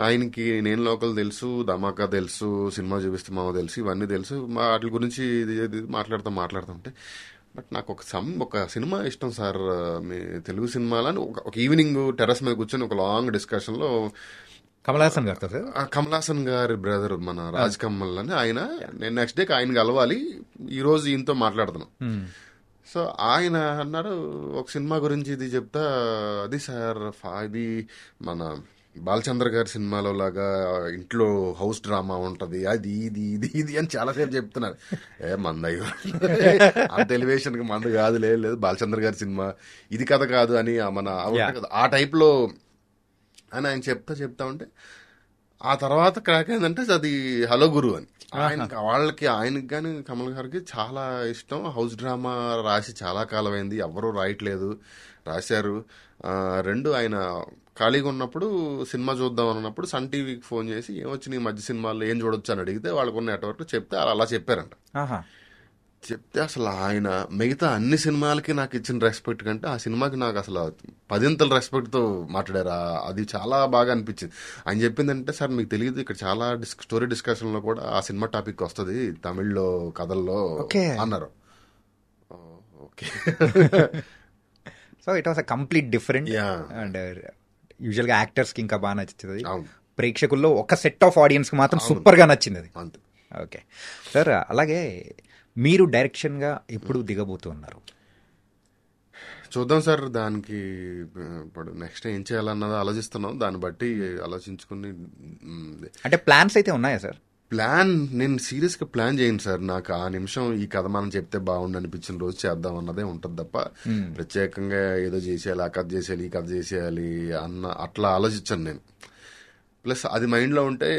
ఆయనకి నేను లోకల్ తెలుసు, ధమాకా తెలుసు, సినిమా చూపిస్తే మామ తెలుసు, ఇవన్నీ తెలుసు. వాటి గురించి మాట్లాడుతుంటే బట్ నాకు ఒక సినిమా ఇష్టం సార్, మీ తెలుగు సినిమాలని ఒక ఈవినింగ్ టెర్రస్ మీద కూర్చొని ఒక లాంగ్ డిస్కషన్ లో కమల్ హాసన్ గారు కదా, కమల్ హాసన్ గారి బ్రదర్ మన రాజ్ కమల్ అని ఆయన, నేను నెక్స్ట్ డే ఆయన కలవాలి, ఈ రోజు ఈయనతో మాట్లాడుతున్నాం. సో ఆయన అన్నారు ఒక సినిమా గురించి ఇది చెప్తా, అది సార్ ఇది మన బాలచంద్ర గారి సినిమాలో లాగా ఇంట్లో హౌస్ డ్రామా ఉంటది, అది ఇది ఇది ఇది అని చాలాసేపు చెప్తున్నారు. మందయ్యో అంత ఎలివేషన్ కి మందు కాదు, లేదు బాలచంద్ర గారి సినిమా ఇది కథ కాదు అని మన ఆ టైప్ లో అని ఆయన చెప్తా ఉంటే, ఆ తర్వాత క్రాక్ ఏంటంటే అది హలో గురు అని ఆయనకి కానీ కమల్ గారికి చాలా ఇష్టం. హౌస్ డ్రామా రాసి చాలా కాలం అయింది, ఎవరూ రాయట్లేదు, రాశారు. రెండు ఆయన ఖాళీగా ఉన్నప్పుడు సినిమా చూద్దాం అన్నప్పుడు సన్ టీవీకి ఫోన్ చేసి ఏమొచ్చి ఈ మధ్య సినిమాల్లో ఏం చూడొచ్చు అని అడిగితే వాళ్ళకున్న నెట్వర్క్ చెప్తే అలా చెప్పారంట. చెప్తే అసలు ఆయన మిగతా అన్ని సినిమాలకి నాకు ఇచ్చిన రెస్పెక్ట్ కంటే ఆ సినిమాకి నాకు అసలు 10 రెస్పెక్ట్తో మాట్లాడారు. అది చాలా బాగా అనిపించింది. ఆయన చెప్పిందంటే, సార్ మీకు తెలియదు ఇక్కడ చాలా స్టోరీ డిస్కషన్లో కూడా ఆ సినిమా టాపిక్ వస్తుంది తమిళ్లో కథల్లో అన్నారు. Okay, so it was a complete different and usual గా యాక్టర్స్ కి ఇంకా బాగా నచ్చుతుంది, ప్రేక్షకుల్లో ఒక సెట్ ఆఫ్ ఆడియన్స్ కి మాత్రం సూపర్ గా నచ్చింది అది. ఓకే సార్, అలాగే మీరు డైరెక్షన్ గా ఎప్పుడు దిగబోతున్నారు? చూద్దాం సార్, దానికి ఇప్పుడు నెక్స్ట్ ఏం చేయాలన్నది ఆలోచిస్తున్నాం. దాన్ని బట్టి ఆలోచించుకుని, అంటే ప్లాన్స్ అయితే ఉన్నాయా సార్? నేను సీరియస్ గా ప్లాన్ చేయను సార్. నాకు ఆ నిమిషం ఈ కథ మనం చెప్తే బాగుండు అనిపించిన రోజు చేద్దాం అన్నదే ఉంటుంది తప్ప ప్రత్యేకంగా ఏదో చేసేయాలి, ఆ కథ చేసేయాలి, ఈ కథ చేసేయాలి అట్లా ఆలోచించాను నేను. ప్లస్ అది మైండ్ లో ఉంటే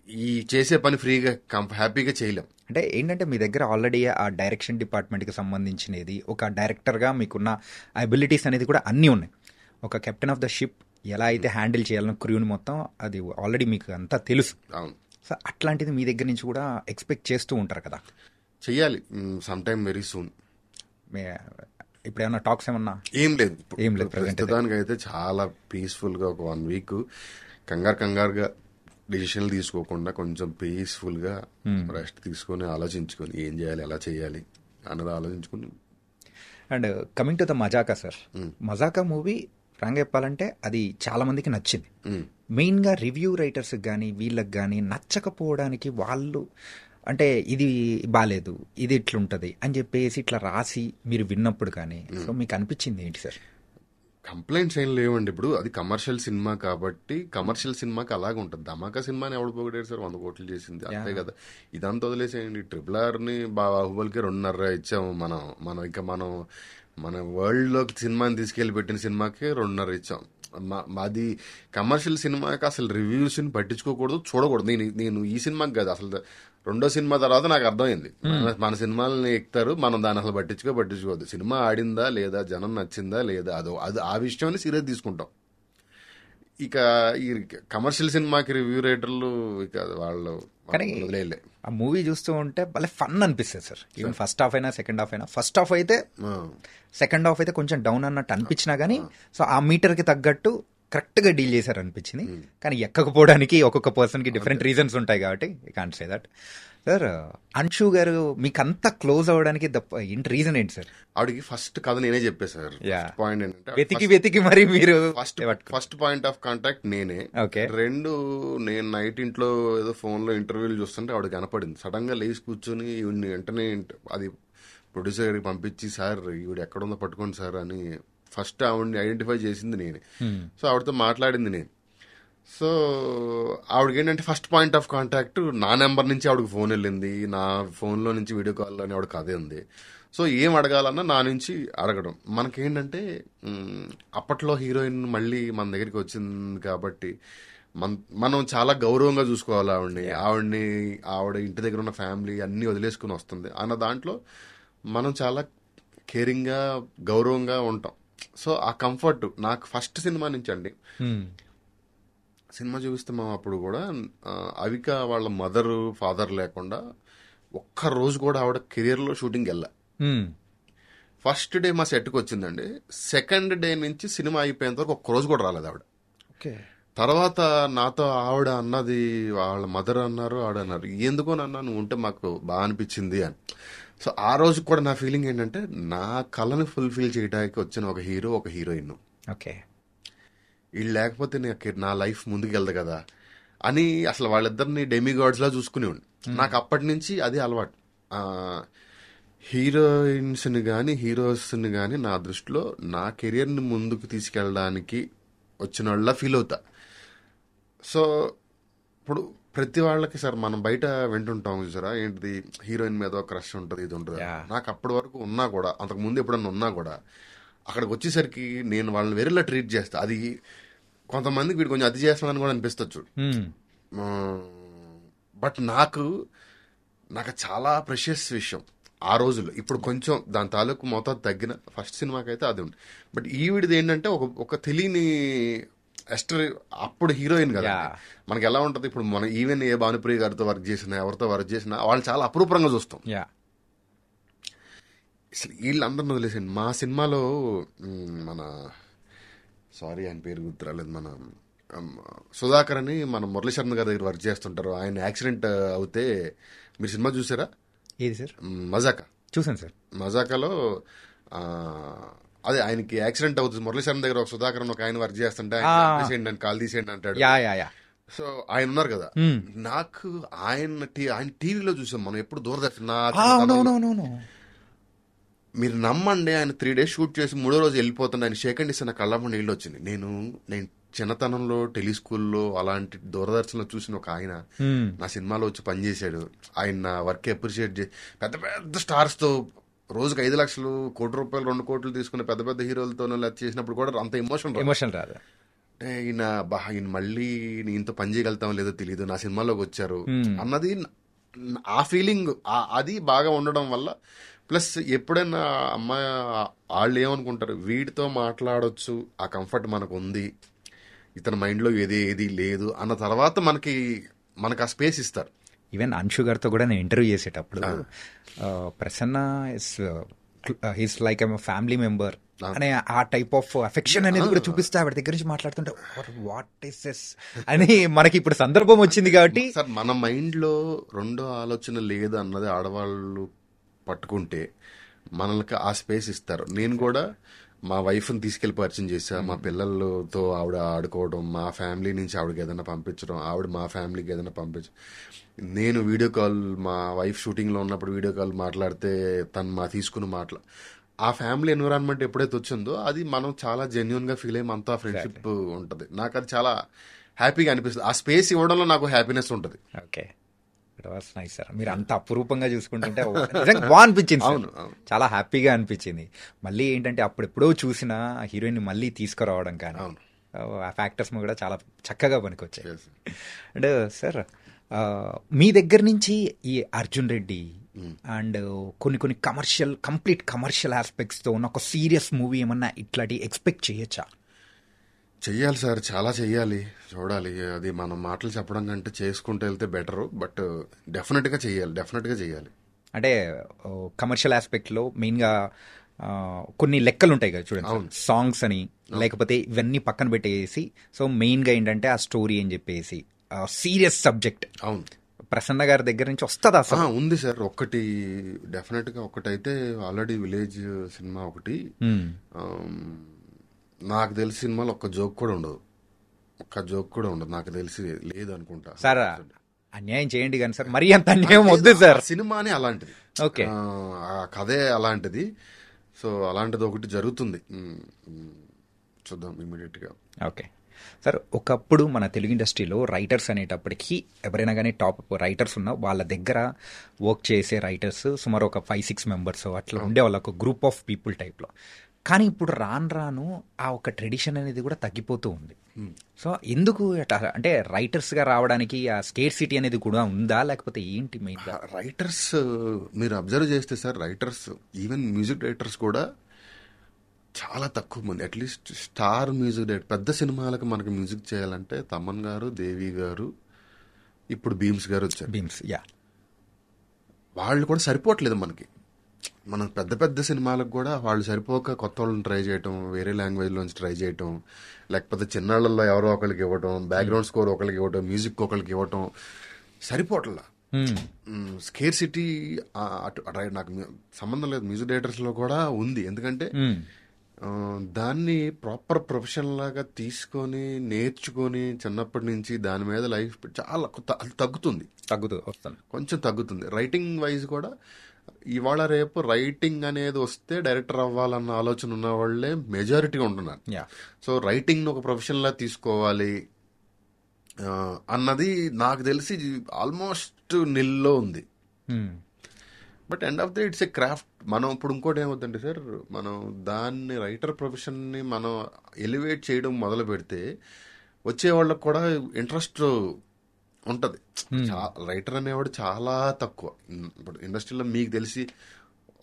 ఈ చేసే పని ఫ్రీగా హ్యాపీగా చేయలేం. అంటే ఏంటంటే మీ దగ్గర ఆల్రెడీ ఆ డైరెక్షన్ డిపార్ట్మెంట్కి సంబంధించినది, ఒక డైరెక్టర్గా మీకున్న అబిలిటీస్ అనేది కూడా అన్నీ ఉన్నాయి. ఒక కెప్టెన్ ఆఫ్ ద షిప్ ఎలా అయితే హ్యాండిల్ చేయాలన్న క్రూని మొత్తం అది ఆల్రెడీ మీకు అంతా తెలుసు. అవును, సో అట్లాంటిది మీ దగ్గర నుంచి కూడా ఎక్స్పెక్ట్ చేస్తూ ఉంటారు కదా? చెయ్యాలి సమ్ టైమ్ వెరీ సూన్. ఇప్పుడు ఏమన్నా టాక్స్ ఏమన్నా? ఏం లేదు ప్రస్తుతానికి అయితే చాలా పీస్ఫుల్ గా ఒక 1 వీక్ కంగారుగా డిసిషన్లు తీసుకోకుండా కొంచెం పీస్ఫుల్ గా రెస్ట్ తీసుకొని ఆలోచించుకొని ఏం చేయాలి, ఎలా చేయాలి అన్నది ఆలోచించుకుని. And coming to the Mazaka sir, Mazaka movie frank చెప్పాలంటే అది చాలా మందికి నచ్చింది. మెయిన్గా రివ్యూ రైటర్స్కి కానీ వీళ్ళకి కానీ నచ్చకపోవడానికి వాళ్ళు అంటే ఇది బాలేదు, ఇది ఇట్లుంటుంది అని చెప్పేసి ఇట్లా రాసి మీరు విన్నప్పుడు కానీ సో మీకు అనిపించింది ఏంటి సార్? కంప్లైంట్స్ ఏం లేవండి. ఇప్పుడు అది కమర్షియల్ సినిమా కాబట్టి కమర్షియల్ సినిమాకి అలాగే ఉంటుంది. ధమాకా సినిమాని ఎవడు పోగొట్టారు సార్? 100 కోట్లు చేసింది అంతే కదా. ఇదంతా వదిలేసేయండి. RRRని బాహుబలికి 2.5 ఇచ్చాము మనం ఇంకా మన వరల్డ్ లోకి సినిమాని తీసుకెళ్లి పెట్టిన సినిమాకి 2.5 ఇచ్చాం. అది కమర్షియల్ సినిమాకి అసలు రివ్యూస్ ని పట్టించుకోకూడదు, చూడకూడదు. నేను ఈ సినిమాకి కాదు, అసలు రెండో సినిమా తర్వాత నాకు అర్థమైంది మన సినిమాలని ఎక్కుతారు, మనం దాన్ని అసలు పట్టించుకోవద్దు. సినిమా ఆడిందా లేదా, జనం నచ్చిందా లేదా, అది ఆ విషయాన్ని సీరియస్ తీసుకుంటాం. ఇక ఈ కమర్షియల్ సినిమాకి రివ్యూ రైటర్లు ఇక వాళ్ళు వదిలేయలే. ఆ మూవీ చూస్తూ ఉంటే భలే ఫన్ అనిపిస్తుంది సార్. ఈవెన్ ఫస్ట్ హాఫ్ అయినా సెకండ్ హాఫ్ అయినా, ఫస్ట్ హాఫ్ అయితే సెకండ్ హాఫ్ అయితే కొంచెం డౌన్ అన్నట్టు అనిపించినా కానీ సో ఆ మీటర్కి తగ్గట్టు కరెక్ట్గా డీల్ చేశారు అనిపించింది. కానీ ఎక్కకపోవడానికి ఒక్కొక్క పర్సన్కి డిఫరెంట్ రీజన్స్ ఉంటాయి కాబట్టి I can't say that. Sir, Anshu గారు మీకు అంతా క్లోజ్ అవ్వడానికి ఏంటి రీజన్ ఏంటి సార్? ఆవిడకి ఫస్ట్ కథ నేనే చెప్పే సార్. పాయింట్ ఏంటంటే వెతికి మరి మీరు ఫస్ట్ పాయింట్ ఆఫ్ కాంటాక్ట్ నేనే. రెండు, నేను నైట్ ఇంట్లో ఏదో ఫోన్ లో ఇంటర్వ్యూలు చూస్తుంటే ఆవిడ కనపడింది. సడన్ గా లేచి కూర్చొని వెంటనే అది ప్రొడ్యూసర్ గారికి పంపించి, సార్ ఈవిడ ఎక్కడుందో పట్టుకోండి సార్ అని ఫస్ట్ ఆవిడని ఐడెంటిఫై చేసింది నేనే. సో ఆవిడతో మాట్లాడింది నేను. సో ఆవిడకి ఏంటంటే ఫస్ట్ పాయింట్ ఆఫ్ కాంటాక్ట్ నా నెంబర్ నుంచి ఆవిడకి ఫోన్ వెళ్ళింది, నా ఫోన్లో నుంచి వీడియో కాల్లో అని ఆవిడకి అదే ఉంది. సో ఏం అడగాలన్నా నా నుంచి అడగడం. మనకేంటంటే అప్పట్లో హీరోయిన్ మళ్ళీ మన దగ్గరికి వచ్చింది కాబట్టి మనం చాలా గౌరవంగా చూసుకోవాలి ఆవిడ ఇంటి దగ్గర ఉన్న ఫ్యామిలీ అన్నీ వదిలేసుకుని వస్తుంది అన్న దాంట్లో మనం చాలా కేరింగ్గా గౌరవంగా ఉంటాం. సో ఆ కంఫర్ట్ నాకు ఫస్ట్ సినిమా నుంచి అండి. సినిమా చూపిస్తున్నాం అప్పుడు కూడా అవిక వాళ్ళ మదరు ఫాదర్ లేకుండా ఒక్క రోజు కూడా ఆవిడ కెరియర్లో షూటింగ్ వెళ్ళా. ఫస్ట్ డే మా సెట్కి వచ్చిందండి. సెకండ్ డే నుంచి సినిమా అయిపోయేంత వరకు ఒక్క రోజు కూడా రాలేదు ఆవిడ. తర్వాత నాతో ఆవిడ అన్నది, వాళ్ళ మదర్ అన్నారు, ఆవిడ అన్నారు, ఎందుకోనన్నా నువ్వు ఉంటే మాకు బాగా అనిపించింది అని. సో ఆ రోజు కూడా నా ఫీలింగ్ ఏంటంటే నా కళని ఫుల్ఫిల్ చేయడానికి వచ్చిన ఒక హీరో, ఒక హీరోయిన్, ఓకే వీళ్ళు లేకపోతే నా లైఫ్ ముందుకు వెళ్దు కదా అని అసలు వాళ్ళిద్దరిని డెమిగాడ్స్లా చూసుకుని ఉండి నాకు అప్పటి నుంచి అది అలవాటు. హీరోయిన్స్ని కానీ హీరోస్ని కానీ నా దృష్టిలో నా కెరియర్ని ముందుకు తీసుకెళ్ళడానికి వచ్చిన వాళ్ళ ఫీల్ అవుతా. సో ఇప్పుడు ప్రతి వాళ్ళకి సార్ మనం బయట వింటుంటాం చూసారా, ఏంటిది హీరోయిన్ మీద క్రష్ ఉంటుంది, ఇది ఉంటుంది. నాకు అప్పటి వరకు ఉన్నా కూడా, అంతకు ముందు ఎప్పుడన్నా ఉన్నా కూడా అక్కడికి వచ్చేసరికి నేను వాళ్ళని వేరేలా ట్రీట్ చేస్తా. అది కొంతమందికి వీడు కొంచెం అతి చేస్తున్నానని కూడా అనిపిస్తచ్చు. బట్ నాకు చాలా ప్రెషియస్ విషయం ఆ రోజుల్లో. ఇప్పుడు కొంచెం దాని తాలూకు మోతాదు తగ్గిన ఫస్ట్ సినిమాకి అయితే అది ఉంది. బట్ ఈవిడిది ఏంటంటే ఒక తెలియని ఎస్టర్, అప్పుడు హీరోయిన్ కదా, మనకి ఎలా ఉంటుంది ఇప్పుడు మనం ఈవెన్ ఏ భానుప్రియ గారితో వర్క్ చేసినా ఎవరితో వర్క్ చేసినా వాళ్ళు చాలా అపురూపంగా చూస్తాం. అసలు వీళ్ళందరిని వదిలేసండి. మా సినిమాలో మన ఆయన పేరు గుర్తురాలేదు, మన సుధాకర్ అని మన మురళీశర్మ గారి దగ్గర వర్క్ చేస్తుంటారు. ఆయన యాక్సిడెంట్ అవుతే మీరు సినిమా చూసారా? ఏది సార్? మజాకా. చూసాను సార్. మజాకాలో అదే ఆయనకి యాక్సిడెంట్ అవుతుంది. మురళీశర్మ దగ్గర ఒక సుధాకర్ ఒక ఆయన వర్క్ చేస్తుంటే తీసేయండి అని, కాల్ తీసేయండి అంటాడు. సో ఆయన ఉన్నారు కదా, నాకు ఆయన టీవీలో చూసాం మనం, ఎప్పుడు దూరదర్శన్. మీరు నమ్మండి, ఆయన 3 days షూట్ చేసి 3వ రోజు వెళ్ళిపోతుండే. ఆయన షేకండ్ ఇస్తే నా కళ్ళమ్మ నీళ్ళు వచ్చింది. నేను చిన్నతనంలో టెలిస్కూల్లో అలాంటి దూరదర్శన్లో చూసిన ఒక ఆయన నా సినిమాలో వచ్చి పనిచేశాడు. ఆయన నా వర్క్ అప్రిషియేట్ చేసి పెద్ద పెద్ద స్టార్స్తో రోజుకి 5 లక్షలు, ₹1 కోటి, 2 కోట్లు తీసుకునే పెద్ద పెద్ద హీరోలతో చేసినప్పుడు కూడా అంత ఎమోషన్ రాదు. అంటే ఈయన మళ్ళీ ఈయనతో పని చేయగలుగుతాం లేదో తెలియదు, నా సినిమాలోకి వచ్చారు అన్నది ఆ ఫీలింగ్ అది బాగా ఉండడం వల్ల. ప్లస్ ఎప్పుడైనా అమ్మాయి వాళ్ళు ఏమనుకుంటారు, వీడితో మాట్లాడొచ్చు, ఆ కంఫర్ట్ మనకు ఉంది, ఇతని మైండ్లో ఏది లేదు అన్న తర్వాత మనకి ఆ స్పేస్ ఇస్తారు. ఈవెన్ అంశు గారితో కూడా నేను ఇంటర్వ్యూ చేసేటప్పుడు Prasanna is like a family member అనే ఆ టైప్ ఆఫ్ అఫెక్షన్ అనేది కూడా చూపిస్తే ఆవిడ దగ్గర నుంచి మాట్లాడుతుంటే వాట్ ఈస్ దిస్ అని మనకి ఇప్పుడు సందర్భం వచ్చింది కాబట్టి. సార్ మన మైండ్లో రెండో ఆలోచన లేదు అన్నది ఆడవాళ్ళు పట్టుకుంటే మనకి ఆ స్పేస్ ఇస్తారు. నేను కూడా మా వైఫ్ని తీసుకెళ్లి పరిచయం చేశా, మా పిల్లలతో ఆవిడ ఆడుకోవడం, మా ఫ్యామిలీ నుంచి ఆవిడకి ఏదైనా పంపించడం, ఆవిడ మా ఫ్యామిలీకి ఏదైనా పంపించడం. నేను వీడియో కాల్, మా వైఫ్ షూటింగ్లో ఉన్నప్పుడు వీడియో కాల్ మాట్లాడితే తను తీసుకుని ఆ ఫ్యామిలీ ఎన్విరాన్మెంట్ ఎప్పుడైతే వచ్చిందో అది మనం చాలా జెన్యున్గా ఫీల్ అయ్యి అంతా ఫ్రెండ్షిప్ ఉంటుంది. నాకు అది చాలా హ్యాపీగా అనిపిస్తుంది. ఆ స్పేస్ ఇవ్వడంలో నాకు హ్యాపీనెస్ ఉంటుంది. Okay, nice sir. మీరు అంత అపురూపంగా చూసుకుంటుంటే బాగా అనిపించింది. అవును, చాలా హ్యాపీగా అనిపించింది. మళ్ళీ ఏంటంటే అప్పుడెప్పుడో చూసిన హీరోయిన్ మళ్ళీ తీసుకురావడం కానీ ఆ ఫ్యాక్టర్స్ కూడా చాలా చక్కగా పనికొచ్చాయి. అండ్ సార్ మీ దగ్గర నుంచి ఈ అర్జున్ రెడ్డి అండ్ కొన్ని కంప్లీట్ కమర్షియల్ ఆస్పెక్ట్స్తో ఉన్న ఒక సీరియస్ మూవీ ఏమన్నా ఇట్లాంటి ఎక్స్పెక్ట్ చేయొచ్చా? చెయ్యాలి సార్, చాలా చెయ్యాలి, చూడాలి. అది మనం మాటలు చెప్పడం కంటే చేసుకుంటూ వెళ్తే బెటరు. బట్ డెఫినెట్గా చెయ్యాలి. అంటే కమర్షియల్ ఆస్పెక్ట్లో మెయిన్గా కొన్ని లెక్కలు ఉంటాయి కదా చూడండి, సాంగ్స్ అని లేకపోతే ఇవన్నీ పక్కన పెట్టేసి, సో మెయిన్గా ఏంటంటే ఆ స్టోరీ అని చెప్పేసి సీరియస్ సబ్జెక్ట్. అవును, ప్రసన్న గారి దగ్గర నుంచి వస్తుందా అసలు? ఉంది సార్. డెఫినెట్గా ఒకటైతే ఆల్రెడీ విలేజ్ సినిమా ఒకటి, నాకు తెలిసి సినిమాలో ఒక్క జోక్ కూడా ఉండదు, నాకు తెలిసి లేదు అనుకుంటా. సార్ అన్యాయం చేయండి కానీ సార్, మరీ అంత అన్యాయం వద్దు సార్. సినిమానే అలాంటిది, ఓకే, ఆ కథే అలాంటిది. సో అలాంటిది ఒకటి జరుగుతుంది, చూద్దాం ఇమీడియట్ గా. ఓకే, సార్ ఒకప్పుడు మన తెలుగు ఇండస్ట్రీలో రైటర్స్ అనేటప్పటికీ ఎవరైనా కానీ టాప్ రైటర్స్ ఉన్నా వాళ్ళ దగ్గర వర్క్ చేసే రైటర్స్ సుమారు ఒక 5-6 మెంబర్స్ అట్లా ఉండేవాళ్ళు, ఒక గ్రూప్ ఆఫ్ పీపుల్ టైప్లో. కానీ ఇప్పుడు రాను రాను ఆ ఒక ట్రెడిషన్ అనేది కూడా తగ్గిపోతూ ఉంది. సో ఎందుకు అంటే రైటర్స్గా రావడానికి ఆ స్కేర్ సిటీ అనేది కూడా ఉందా, లేకపోతే ఏంటి మెయిన్గా? రైటర్స్ మీరు అబ్జర్వ్ చేస్తే sir, writers even music directors కూడా చాలా తక్కువ మంది. అట్లీస్ట్ స్టార్ మ్యూజిక్ డైరెక్టర్ పెద్ద సినిమాలకు మనకి మ్యూజిక్ చేయాలంటే తమన్ గారు, దేవి గారు, ఇప్పుడు భీమ్స్ గారు వచ్చారు. బీమ్స్, యా. వాళ్ళు కూడా సరిపోవట్లేదు మనకి. మనం పెద్ద పెద్ద సినిమాలకు కూడా వాళ్ళు సరిపోక కొత్త వాళ్ళని ట్రై చేయటం, వేరే లాంగ్వేజ్లోంచి ట్రై చేయటం, లేకపోతే చిన్నాళ్ళల్లో ఎవరో ఒకరికి ఇవ్వటం, బ్యాక్గ్రౌండ్ స్కోర్ ఒకరికి ఇవ్వటం, మ్యూజిక్ ఒకరికి ఇవ్వటం సరిపోవట్లా. స్కేర్ సిటీ నాకు సంబంధం లేదు, మ్యూజిక్ డైరెక్టర్స్లో కూడా ఉంది. ఎందుకంటే దాన్ని ప్రాపర్ ప్రొఫెషన్ లాగా తీసుకొని నేర్చుకొని చిన్నప్పటి నుంచి దాని మీద లైఫ్ చాలా తగ్గుతుంది, వస్తుంది, కొంచెం తగ్గుతుంది. రైటింగ్ వైజ్ కూడా ఇవాళ రేపు రైటింగ్ అనేది వస్తే డైరెక్టర్ అవ్వాలన్న ఆలోచన ఉన్న వాళ్ళే మెజారిటీగా ఉంటున్నారు. సో రైటింగ్ ఒక ప్రొఫెషన్ లా తీసుకోవాలి అన్నది నాకు తెలిసి ఆల్మోస్ట్ నిల్లో ఉంది. But end of the it's a craft. మనం ఇప్పుడు ఇంకోటి ఏమవుతుందంటే సార్, మనం దాన్ని రైటర్ ప్రొఫెషన్ని మనం ఎలివేట్ చేయడం మొదలు పెడితే వచ్చే వాళ్ళకి కూడా ఇంట్రెస్ట్ ఉంటుంది. రైటర్ అనేవాడు చాలా తక్కువ ఇప్పుడు ఇండస్ట్రీలో. మీకు తెలిసి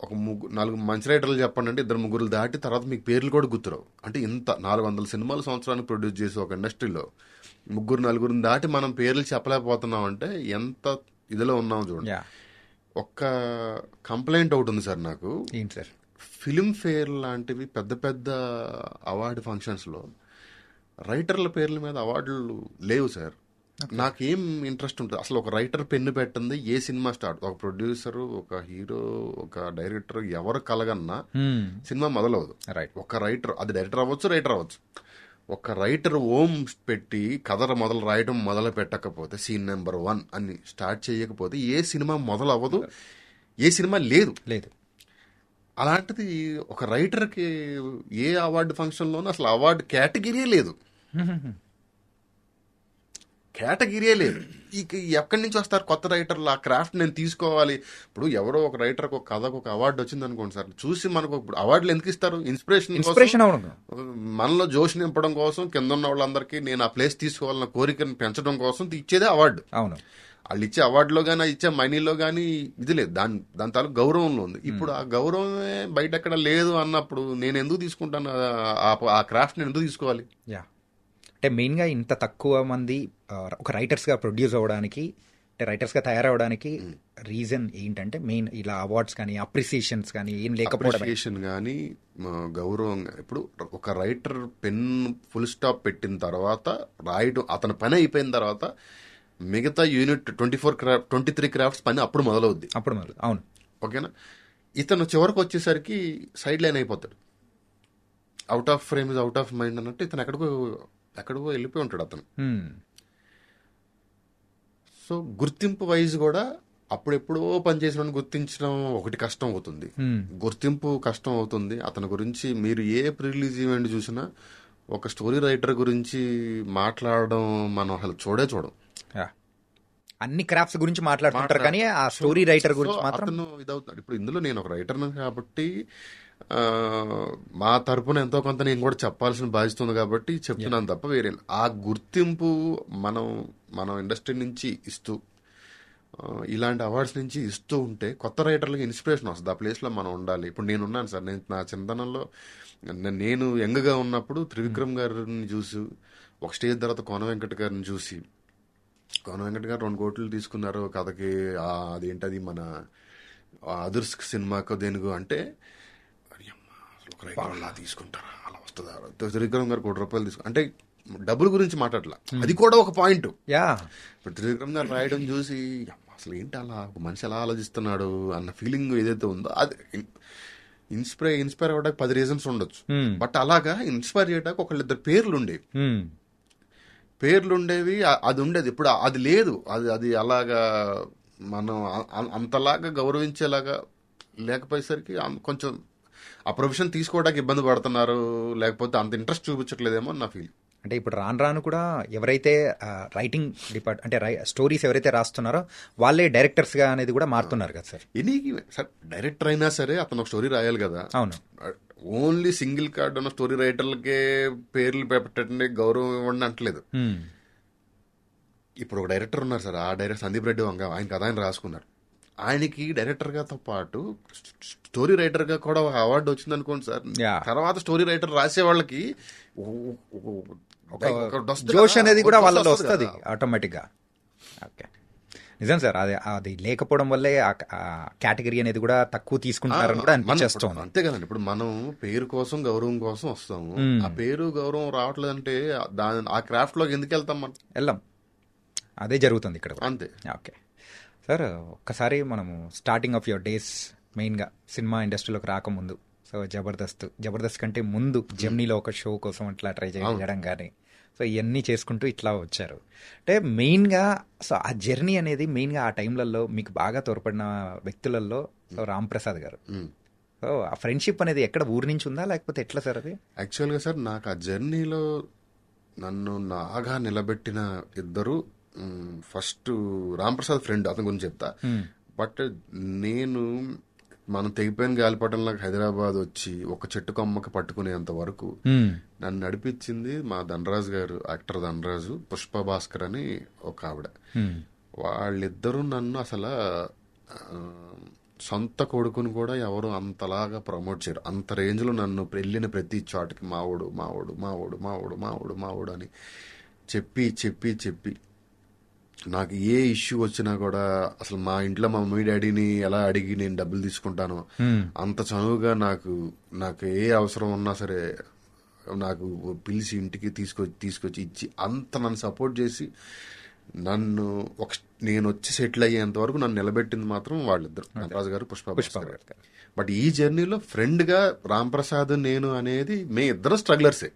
ఒక 4 మంచి రైటర్లు చెప్పండి అంటే 2-3 దాటి తర్వాత మీకు పేర్లు కూడా గుర్తురావు. అంటే ఇంత 400 సినిమాలు సంవత్సరానికి ప్రొడ్యూస్ చేసి ఒక ఇండస్ట్రీలో 3-4 దాటి మనం పేర్లు చెప్పలేకపోతున్నాం అంటే ఎంత ఇదిలో ఉన్నాం చూడండి. ఒక్క కంప్లైంట్ ఒకటి ఉంది సార్ నాకు. ఏంటి సార్? ఫిలిం ఫేర్ లాంటివి పెద్ద పెద్ద అవార్డు ఫంక్షన్స్లో రైటర్ల పేర్ల మీద అవార్డులు లేవు సార్. నాకేం ఇంట్రెస్ట్ ఉంటుంది అసలు? ఒక రైటర్ పెన్ను పెట్టింది ఏ సినిమా స్టార్ట్, ఒక ప్రొడ్యూసరు, ఒక హీరో, ఒక డైరెక్టర్ ఎవరు కలగన్నా సినిమా మొదలవదు. ఒక రైటర్, అది డైరెక్టర్ అవ్వచ్చు, రైటర్ అవ్వచ్చు, ఒక రైటర్ ఓమ్ పెట్టి కథ రాయడం మొదలు పెట్టకపోతే, సీన్ నెంబర్ 1 అని స్టార్ట్ చేయకపోతే ఏ సినిమా మొదలవ్వదు, ఏ సినిమా లేదు. అలాంటిది ఒక రైటర్కి ఏ అవార్డు ఫంక్షన్లోనూ అసలు అవార్డు కేటగిరీయే లేదు. కేటగిరీయే లేదు. ఎక్కడి నుంచి వస్తారు కొత్త రైటర్లు? ఆ క్రాఫ్ట్ నేను తీసుకోవాలి. ఇప్పుడు ఎవరో ఒక రైటర్కి ఒక కథకు ఒక అవార్డు వచ్చింది అనుకోండి సార్, చూసి మనకు ఇప్పుడు అవార్డులు ఎందుకు ఇస్తారు? ఇన్స్పిరేషన్, మనలో జోష్ నింపడం కోసం, కింద ఉన్న వాళ్ళందరికీ నేను ఆ ప్లేస్ తీసుకోవాలన్న కోరికను పెంచడం కోసం ఇచ్చేదే అవార్డు. అవును, వాళ్ళు ఇచ్చే అవార్డులో కానీ ఇచ్చే మనీలో కానీ ఇది లేదు, దాని తాలూకు గౌరవంలో ఉంది. ఇప్పుడు ఆ గౌరవమే బయట ఎక్కడ లేదు అన్నప్పుడు నేను ఎందుకు తీసుకుంటాను? ఆ క్రాఫ్ట్ నేను ఎందుకు తీసుకోవాలి? అంటే మెయిన్గా ఇంత తక్కువ మంది ఒక రైటర్స్గా ప్రొడ్యూస్ అవ్వడానికి, అంటే రైటర్స్గా తయారవడానికి రీజన్ ఏంటంటే మెయిన్ ఇలా అవార్డ్స్ కానీ అప్రిసియేషన్స్ కానీ ఏం లేకపోవడం కానీ గౌరవం. ఇప్పుడు ఒక రైటర్ పెన్ ఫుల్ స్టాప్ పెట్టిన తర్వాత రాయడం అతని పని అయిపోయిన తర్వాత మిగతా యూనిట్ 23 క్రాఫ్ట్స్ పని అప్పుడు మొదలవుద్ది. అవును, ఓకేనా? ఇతను చివరికి వచ్చేసరికి సైడ్ లైన్ అయిపోతాడు. Out of frame is out of mind అన్నట్టు ఇతను ఎక్కడికో వెళ్ళిపోయి ఉంటాడు అతను. సో గుర్తింపు వైజ్ కూడా అప్పుడెప్పుడో పనిచేసిన గుర్తించడం ఒకటి కష్టం అవుతుంది, గుర్తింపు కష్టం అవుతుంది. అతని గురించి మీరు ఏ ప్రీ రిలీజ్ ఈవెంట్ చూసినా ఒక స్టోరీ రైటర్ గురించి మాట్లాడడం మనం అసలు చూడం. అన్ని క్రాఫ్ట్స్ గురించి మాట్లాడుతుంటారు కానీ ఆ స్టోరీ రైటర్ గురించి మాత్రం అతను ఇదవుతాడు. ఇప్పుడు ఇందులో నేను ఒక రైటర్ను కాబట్టి మా తరపున ఎంతో కొంత నేను కూడా చెప్పాల్సిన బాధ్యత ఉంది కాబట్టి చెప్తున్నాను తప్ప వేరే. ఆ గుర్తింపు మనం ఇండస్ట్రీ నుంచి ఇస్తూ ఇలాంటి అవార్డ్స్ నుంచి ఇస్తూ ఉంటే కొత్త రైటర్లకు ఇన్స్పిరేషన్ వస్తుంది. ఆ ప్లేస్లో మనం ఉండాలి. ఇప్పుడు నేనున్నాను సార్, నేను నా చింతనంలో నేను యంగ్గా ఉన్నప్పుడు త్రివిక్రమ్ గారిని చూసి, ఒక స్టేజ్ తర్వాత కోన వెంకట్ గారిని చూసి, కోన వెంకట్ గారు 2 కోట్లు తీసుకున్నారు కథకి, అదేంటది మన అదుర్స్ సినిమాకు దేనికో అంటే ఒక రైటర్ అలా తీసుకుంటారా, అలా వస్తుందా? త్రివిక్రమ్ గారు 1 కోటి రూపాయలు తీసుకు అంటే డబ్బుల గురించి మాట్లాడలా, అది కూడా ఒక పాయింట్. ఇప్పుడు త్రివిక్రమ్ గారు రాయడం చూసి అసలు ఏంటి అలా ఒక మనిషి ఎలా ఆలోచిస్తున్నాడు అన్న ఫీలింగ్ ఏదైతే ఉందో అది ఇన్స్పైర్ అవ్వడానికి 10 రీజన్స్ ఉండొచ్చు. బట్ అలాగా ఇన్స్పైర్ చేయడానికి 1-2 పేర్లు ఉండేవి, అది ఉండేది. ఇప్పుడు అది లేదు. అది అలాగా మనం అంతలాగా గౌరవించేలాగా లేకపోయేసరికి కొంచెం ఆ ప్రొఫెషన్ తీసుకోవడానికి ఇబ్బంది పడుతున్నారు, లేకపోతే అంత ఇంట్రెస్ట్ చూపించట్లేదేమో నా ఫీల్. అంటే ఇప్పుడు రాను రాను కూడా ఎవరైతే రైటింగ్ అంటే స్టోరీస్ ఎవరైతే రాస్తున్నారో వాళ్ళే డైరెక్టర్స్గా అనేది కూడా మారుతున్నారు కదా సార్. సార్ డైరెక్టర్ అయినా సరే అతను ఒక స్టోరీ రాయాలి కదా. అవును. ఓన్లీ సింగిల్ కార్డ్ ఉన్న స్టోరీ రైటర్లకే పేర్లు పెట్టండి, గౌరవం ఇవ్వండి అంటలేదు. ఇప్పుడు ఒక డైరెక్టర్ ఉన్నారు సార్, ఆ డైరెక్టర్ సందీప్ రెడ్డి వంగ, ఆయన కథ ఆయన రాసుకున్నారు. ఆయనకి డైరెక్టర్గాతో పాటు స్టోరీ రైటర్గా కూడా ఒక అవార్డు వచ్చింది అనుకోండి సార్. తర్వాత స్టోరీ రైటర్ రాసే వాళ్ళకి జోష్ అనేది కూడా వాళ్ళలో వస్తుంది ఆటోమేటిక్గా. ఓకే, నిజం సార్. అది లేకపోవడం వల్లే ఆ కేటగిరీ అనేది కూడా తక్కువ తీసుకుంటున్నారని కూడా అనిపిస్తుంది. అంతే కదండి. ఇప్పుడు మనం పేరు కోసం గౌరవం కోసం వస్తాము, ఆ పేరు గౌరవం రావట్లేదంటే ఆ క్రాఫ్ట్ లోకి ఎందుకు వెళ్తాం? మనం వెళ్ళాం. అదే జరుగుతుంది ఇక్కడ అంతే. ఓకే సార్, ఒక్కసారి మనము స్టార్టింగ్ ఆఫ్ యువర్ డేస్ మెయిన్గా సినిమా ఇండస్ట్రీలోకి రాకముందు, సో జబర్దస్త్ కంటే ముందు జెమినీలో ఒక షో కోసం అట్లా ట్రై చేయడం కానీ, సో ఇవన్నీ చేసుకుంటూ ఇట్లా వచ్చారు. అంటే మెయిన్గా సో ఆ జర్నీ అనేది మెయిన్గా ఆ టైంలలో మీకు బాగా తోడ్పడిన వ్యక్తులలో సో రామ్ ప్రసాద్ గారు. సో ఆ ఫ్రెండ్షిప్ అనేది ఎక్కడ ఊరి నుంచి ఉందా లేకపోతే ఎట్లా సార్? అది యాక్చువల్గా సార్ నాకు ఆ జర్నీలో నన్ను నాగా నిలబెట్టిన ఇద్దరు, ఫస్ట్ రామ్ ప్రసాద్ ఫ్రెండ్, అతని గురించి చెప్తా. బట్ నేను మనం తెగిపోయిన గాలిపటంలో హైదరాబాద్ వచ్చి ఒక చెట్టు కొమ్మకి పట్టుకునేంత వరకు నన్ను నడిపించింది మా ధనరాజు గారు, యాక్టర్ ధనరాజు, పుష్ప భాస్కర్ అని ఒక ఆవిడ. వాళ్ళిద్దరూ నన్ను అసలు సొంత కొడుకుని కూడా ఎవరు అంతలాగా ప్రమోట్ చేయరు. అంత రేంజ్లో నన్ను వెళ్ళిన ప్రతి చోటకి మావోడు మావోడు మావోడు మావోడు మావోడు మావోడు అని చెప్పి చెప్పి చెప్పి నాకు ఏ ఇష్యూ వచ్చినా కూడా అసలు మా ఇంట్లో మా మమ్మీ డాడీని ఎలా అడిగి నేను డబ్బులు తీసుకుంటానో అంత చనువుగా నాకు ఏ అవసరం ఉన్నా సరే నాకు పిలిచి ఇంటికి తీసుకొచ్చి ఇచ్చి అంత నన్ను సపోర్ట్ చేసి నన్ను నేను వచ్చి సెటిల్ అయ్యేంత వరకు నన్ను నిలబెట్టింది మాత్రం వాళ్ళిద్దరు, ధనరాజు గారు, పుష్ప గారు. బట్ ఈ జర్నీలో ఫ్రెండ్ గా రామ్ ప్రసాద్ నేను అనేది మే ఇద్దరు స్ట్రగ్లర్సే.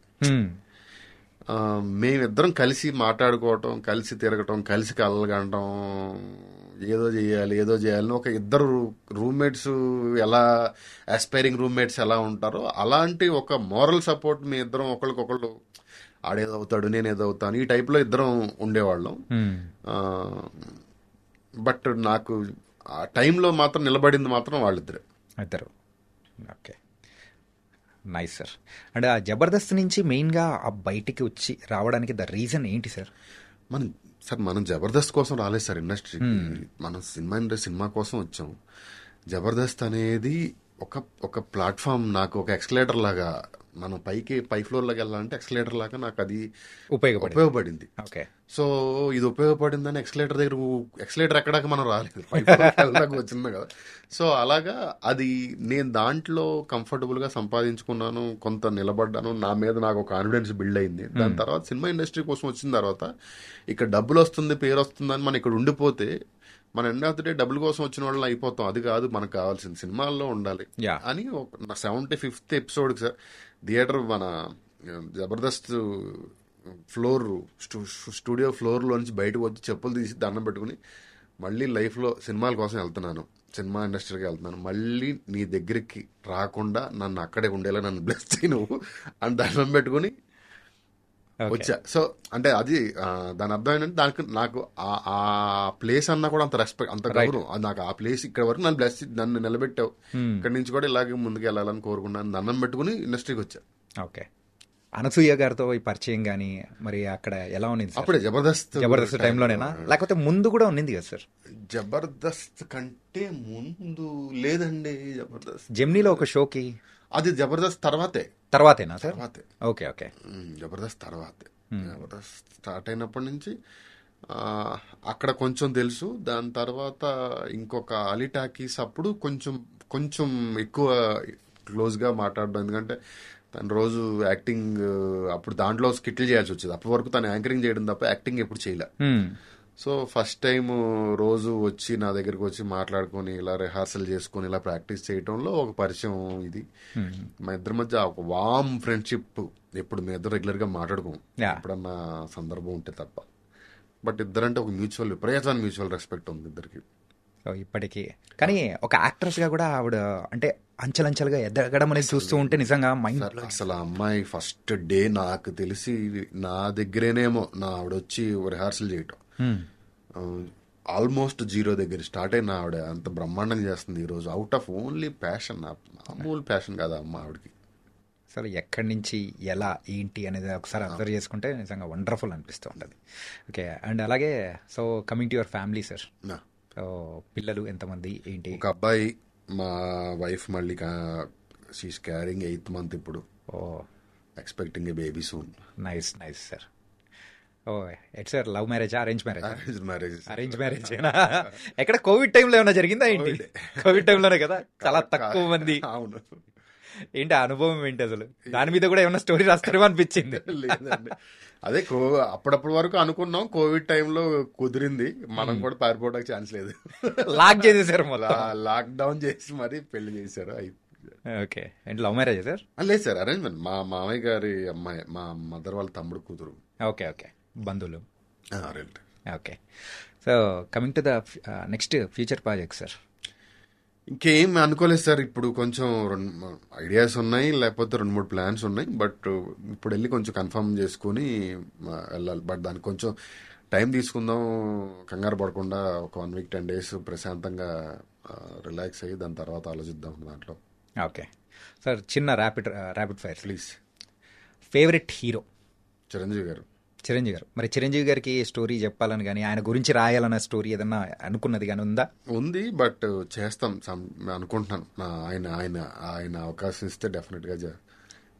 మేమిద్దరం కలిసి మాట్లాడుకోవటం, కలిసి తిరగటం, కలిసి కలగడం, ఏదో చేయాలని ఒక ఇద్దరు రూమ్మేట్స్ ఎలా ఆస్పైరింగ్ రూమ్మేట్స్ ఎలా ఉంటారో అలాంటి ఒక మోరల్ సపోర్ట్ మీ ఇద్దరం ఒకరికొకళ్ళు ఆడేదవుతాడు నేనేదో అవుతాను ఈ టైప్లో ఇద్దరం ఉండేవాళ్ళం. బట్ నాకు ఆ టైంలో మాత్రం నిలబడింది మాత్రం వాళ్ళిద్దరు. Okay, nice sir. అండ్ ఆ జబర్దస్త్ నుంచి మెయిన్గా ఆ బయటికి వచ్చి రావడానికి ద రీజన్ ఏంటి సార్? మనం జబర్దస్త్ కోసం రాలేదు సార్ ఇండస్ట్రీకి. మనం సినిమా కోసం వచ్చాం. జబర్దస్త్ అనేది ఒక ప్లాట్ఫామ్, నాకు ఒక ఎక్స్కలేటర్ లాగా. మనం పై ఫ్లోర్ లాగా వెళ్ళాలంటే ఎక్స్కలేటర్ లాగా నాకు అది ఉపయోగపడింది. ఓకే, సో ఇది ఉపయోగపడిందని ఎక్స్కలేటర్ ఎక్కడాక మనం రాలేదు, పై ఫ్లోర్ వచ్చింది కదా. సో అలాగా అది నేను దాంట్లో కంఫర్టబుల్ గా సంపాదించుకున్నాను, కొంత నిలబడ్డాను, నా మీద నాకు కాన్ఫిడెన్స్ బిల్డ్ అయింది. దాని తర్వాత సినిమా ఇండస్ట్రీ కోసం వచ్చిన తర్వాత ఇక్కడ డబ్బులు వస్తుంది, పేరు వస్తుందని మనం ఇక్కడ ఉండిపోతే మన ఎండ్ ఆఫ్ ది డే డబ్బుల కోసం వచ్చిన వాళ్ళని అయిపోతాం. అది కాదు మనకు కావాల్సింది, సినిమాల్లో ఉండాలి అని. నా 75th ఎపిసోడ్కి సార్ థియేటర్ మన జబర్దస్త్ స్టూడియో ఫ్లోర్లో నుంచి బయటకు వచ్చి చెప్పులు తీసి దండం పెట్టుకుని మళ్ళీ లైఫ్లో సినిమాల కోసం వెళ్తున్నాను, సినిమా ఇండస్ట్రీకి వెళ్తున్నాను, మళ్ళీ నీ దగ్గరికి రాకుండా నన్ను అక్కడే ఉండేలా నన్ను బ్లెస్ చేయి నువ్వు అని దండం పెట్టుకుని వచ్చా. సో అంటే అది దాని అర్థం ఏంటంటే దానికి నాకు ఆ ప్లేస్ అన్నా కూడా అంత రెస్పెక్ట్, అంత గౌరవం. నాకు ఆ ప్లేస్ ఇక్కడ వరకు నన్ను నిలబెట్టావు, ఇక్కడ నుంచి కూడా ఇలాగే ముందుకు వెళ్ళాలని కోరుకున్నాను, దండం పెట్టుకుని ఇండస్ట్రీకి వచ్చా. ఓకే, అనసూయ గారితో ఈ పరిచయం కానీ మరి అక్కడ ఎలా ఉంది? అప్పుడే జబర్దస్త్ టైంలోనేనా లేకపోతే ముందు కూడా ఉన్నింది కదా సార్? జబర్దస్త్ కంటే ముందు లేదండి. జబర్దస్త్ జెమినీలో ఒక షోకి, అది జబర్దస్త్ తర్వాతేనా సార్? ఓకే, జబర్దస్త్ తర్వాతే. జబర్దస్త్ స్టార్ట్ అయినప్పటి నుంచి అక్కడ కొంచెం తెలుసు. దాని తర్వాత ఇంకొక అలీ టాకీస్ అప్పుడు కొంచెం ఎక్కువ క్లోజ్గా మాట్లాడడం, ఎందుకంటే తను రోజు యాక్టింగ్ అప్పుడు దాంట్లో స్కిట్లు చేయాల్సి వచ్చేది. అప్పటి వరకు తను యాంకరింగ్ చేయడం తప్ప యాక్టింగ్ ఎప్పుడు చేయలే. సో ఫస్ట్ టైం రోజు వచ్చి నా దగ్గరికి వచ్చి మాట్లాడుకొని ఇలా రిహార్సల్ చేసుకొని ఇలా ప్రాక్టీస్ చేయడంలో ఒక పరిచయం. ఇది మా ఇద్దరి మధ్య ఒక వామ్ ఫ్రెండ్షిప్. ఎప్పుడు మీ ఇద్దరు రెగ్యులర్ గా మాట్లాడుకోము, ఎప్పుడన్నా సందర్భం ఉంటే తప్ప. బట్ ఇద్దరంటే ఒక విపరీతమైన మ్యూచువల్ రెస్పెక్ట్ ఉంది ఇద్దరికి. సో ఇప్పటికీ కానీ ఒక యాక్ట్రెస్ గా కూడా ఆవిడ అంటే అంచెలంచెలుగా ఎదగడం అనేది చూస్తూ ఉంటే నిజంగా మైండ్ సార్ అసలు ఆ అమ్మాయి ఫస్ట్ డే నాకు తెలిసి నా దగ్గరేనేమో నా ఆవిడ వచ్చి రిహార్సల్ చేయటం ఆల్మోస్ట్ 0 దగ్గర స్టార్ట్ అయిన ఆవిడ అంత బ్రహ్మాండంగా చేస్తుంది ఈరోజు అవుట్ ఆఫ్ ఓన్లీ ప్యాషన్, మామూలు ప్యాషన్ కాదు అమ్మ ఆవిడకి. అసలు ఎక్కడి నుంచి ఎలా ఏంటి అనేది ఒకసారి అబ్జర్వ్ చేసుకుంటే నిజంగా వండర్ఫుల్ అనిపిస్తూ ఉంటుంది. ఓకే, అండ్ అలాగే so coming to your family sir, so పిల్లలు ఎంతమంది ఏంటి? ఒక అబ్బాయి, మా వైఫ్ మళ్ళీ షీస్ క్యారింగ్ 8th month ఇప్పుడు. Oh, expecting a baby soon. Nice nice sir. Oh ఎట్ sir, love marriage arrange marriage? Arrange marriage. ఎక్కడ కోవిడ్ టైంలో ఏమైనా జరిగిందా ఏంటి? కోవిడ్ టైంలోనే కదా, చాలా తక్కువ మంది. అవును. ఏంటి ఆ అనుభవం ఏంటి అసలు? దాని మీద కూడా ఏమైనా స్టోరీ రాస్తారేమో అనిపించింది. లేదండి, అదే అప్పుడప్పటి వరకు అనుకున్నాం, కోవిడ్ టైంలో కుదిరింది, మనం కూడా పారిపోవడానికి ఛాన్స్ లేదు. లాక్ చేసేసారు, లాక్డౌన్ చేసి మరి పెళ్లి చేశారు. ఓకే, ఏంటి లవ్ మ్యారేజ్ సార్? లేదు సార్, అరేంజ్మెంట్. మా మామయ్య గారి అమ్మాయి, మా మదర్ వాళ్ళ తమ్ముడు కూతురు. ఓకే ఓకే, బంధువులు. Okay, so coming to the next future project sir. ఇంకేం అనుకోలేదు సార్, ఇప్పుడు కొంచెం 2 ఐడియాస్ ఉన్నాయి, లేకపోతే 2-3 ప్లాన్స్ ఉన్నాయి. బట్ ఇప్పుడు వెళ్ళి కొంచెం కన్ఫర్మ్ చేసుకుని వెళ్ళాలి. బట్ దానికి కొంచెం టైం తీసుకుందాం, కంగారు పడకుండా ఒక 1 week 10 days ప్రశాంతంగా రిలాక్స్ అయ్యి దాని తర్వాత ఆలోచిద్దాం దాంట్లో. ఓకే సార్, చిన్న rapid fire please. Favourite hero? Chiranjeevi గారు. చిరంజీవి గారు. మరి చిరంజీవి గారికి స్టోరీ చెప్పాలని కానీ ఆయన గురించి రాయాలన్న స్టోరీ ఏదన్నా అనుకున్నది కానీ ఉందా? ఉంది, బట్ చేస్తాం అనుకుంటున్నాను. ఆయన అవకాశం ఇస్తే డెఫినెట్ గా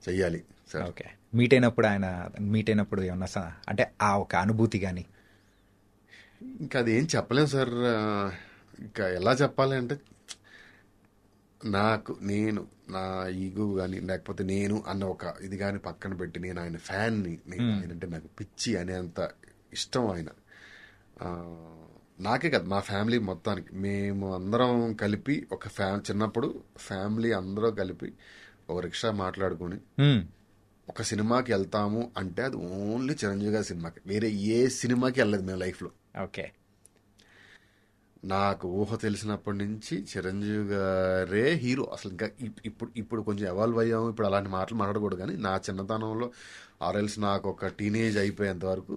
చెయ్యాలి సార్. ఓకే, మీట్ అయినప్పుడు ఏమన్నా అంటే ఆ ఒక అనుభూతి కానీ? ఇంకా అది ఏం చెప్పలేము సార్. ఇంకా ఎలా చెప్పాలి అంటే, నేను నా ఈగో కానీ లేకపోతే నేను అన్న ఒక ఇది కానీ పక్కన పెట్టి, నేను ఆయన ఫ్యాన్ని, ఆయన అంటే నాకు పిచ్చి అనేంత ఇష్టం ఆయన. నాకే కదా, మా ఫ్యామిలీ మొత్తానికి. మేము అందరం కలిపి ఒక చిన్నప్పుడు ఫ్యామిలీ అందరూ కలిపి ఒక రిక్షా మాట్లాడుకుని ఒక సినిమాకి వెళ్తాము అంటే అది ఓన్లీ చిరంజీవి గారి సినిమాకి, వేరే ఏ సినిమాకి వెళ్ళలేదు మేము లైఫ్లో. ఓకే, నాకు ఊహ తెలిసినప్పటి నుంచి చిరంజీవి గారే హీరో. అసలు ఇంకా ఇప్పుడు కొంచెం ఎవాల్వ్ అయ్యాము, ఇప్పుడు అలాంటి మాటలు మాట్లాడకూడదు. కానీ నా చిన్నతనంలో ఆర్ఎల్స్ నాకు ఒక టీనేజ్ అయిపోయేంత వరకు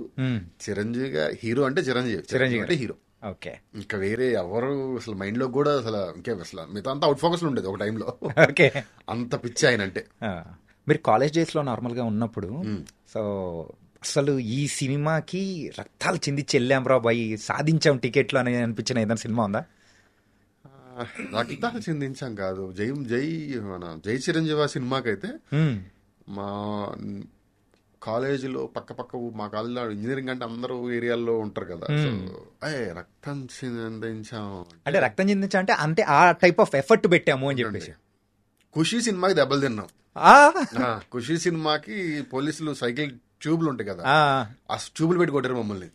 చిరంజీవి హీరో అంటే చిరంజీవి అంటే హీరో. ఓకే, ఇంకా వేరే ఎవరు అసలు మైండ్ లో కూడా అసలు అసలు మిగతా అంతా అవుట్ ఫోకస్ ఉండేది ఒక టైంలో. ఓకే, అంత పిచ్చి ఆయన అంటే. మీరు కాలేజ్ డేస్ లో నార్మల్ గా ఉన్నప్పుడు సో అసలు ఈ సినిమాకి రక్తాలు చిందించి వెళ్ళాం రా బాయ్, సాధించాం టికెట్లు అని అనిపించిన ఏదైనా సినిమా ఉందా? రక్తాలు చిందించాం కాదు, జై చిరంజీవి సినిమాకైతే మా కాలేజీలో పక్క మా కాలేజీలో ఇంజనీరింగ్ అంటే అందరూ ఏరియాల్లో ఉంటారు కదా. రక్తం చిందించాం అంటే రక్తం చిందించా అంటే ఆ టైప్ ఆఫ్ ఎఫర్ట్ పెట్టాము అని చెప్పేసి. ఖుషీ సినిమాకి దెబ్బలు తిన్నాం. ఖుషీ సినిమాకి పోలీసులు సైకిల్ ట్యూబ్లు ఉంటాయి కదా, ఆ ట్యూబ్లు పెట్టి కొట్టారు మమ్మల్ని.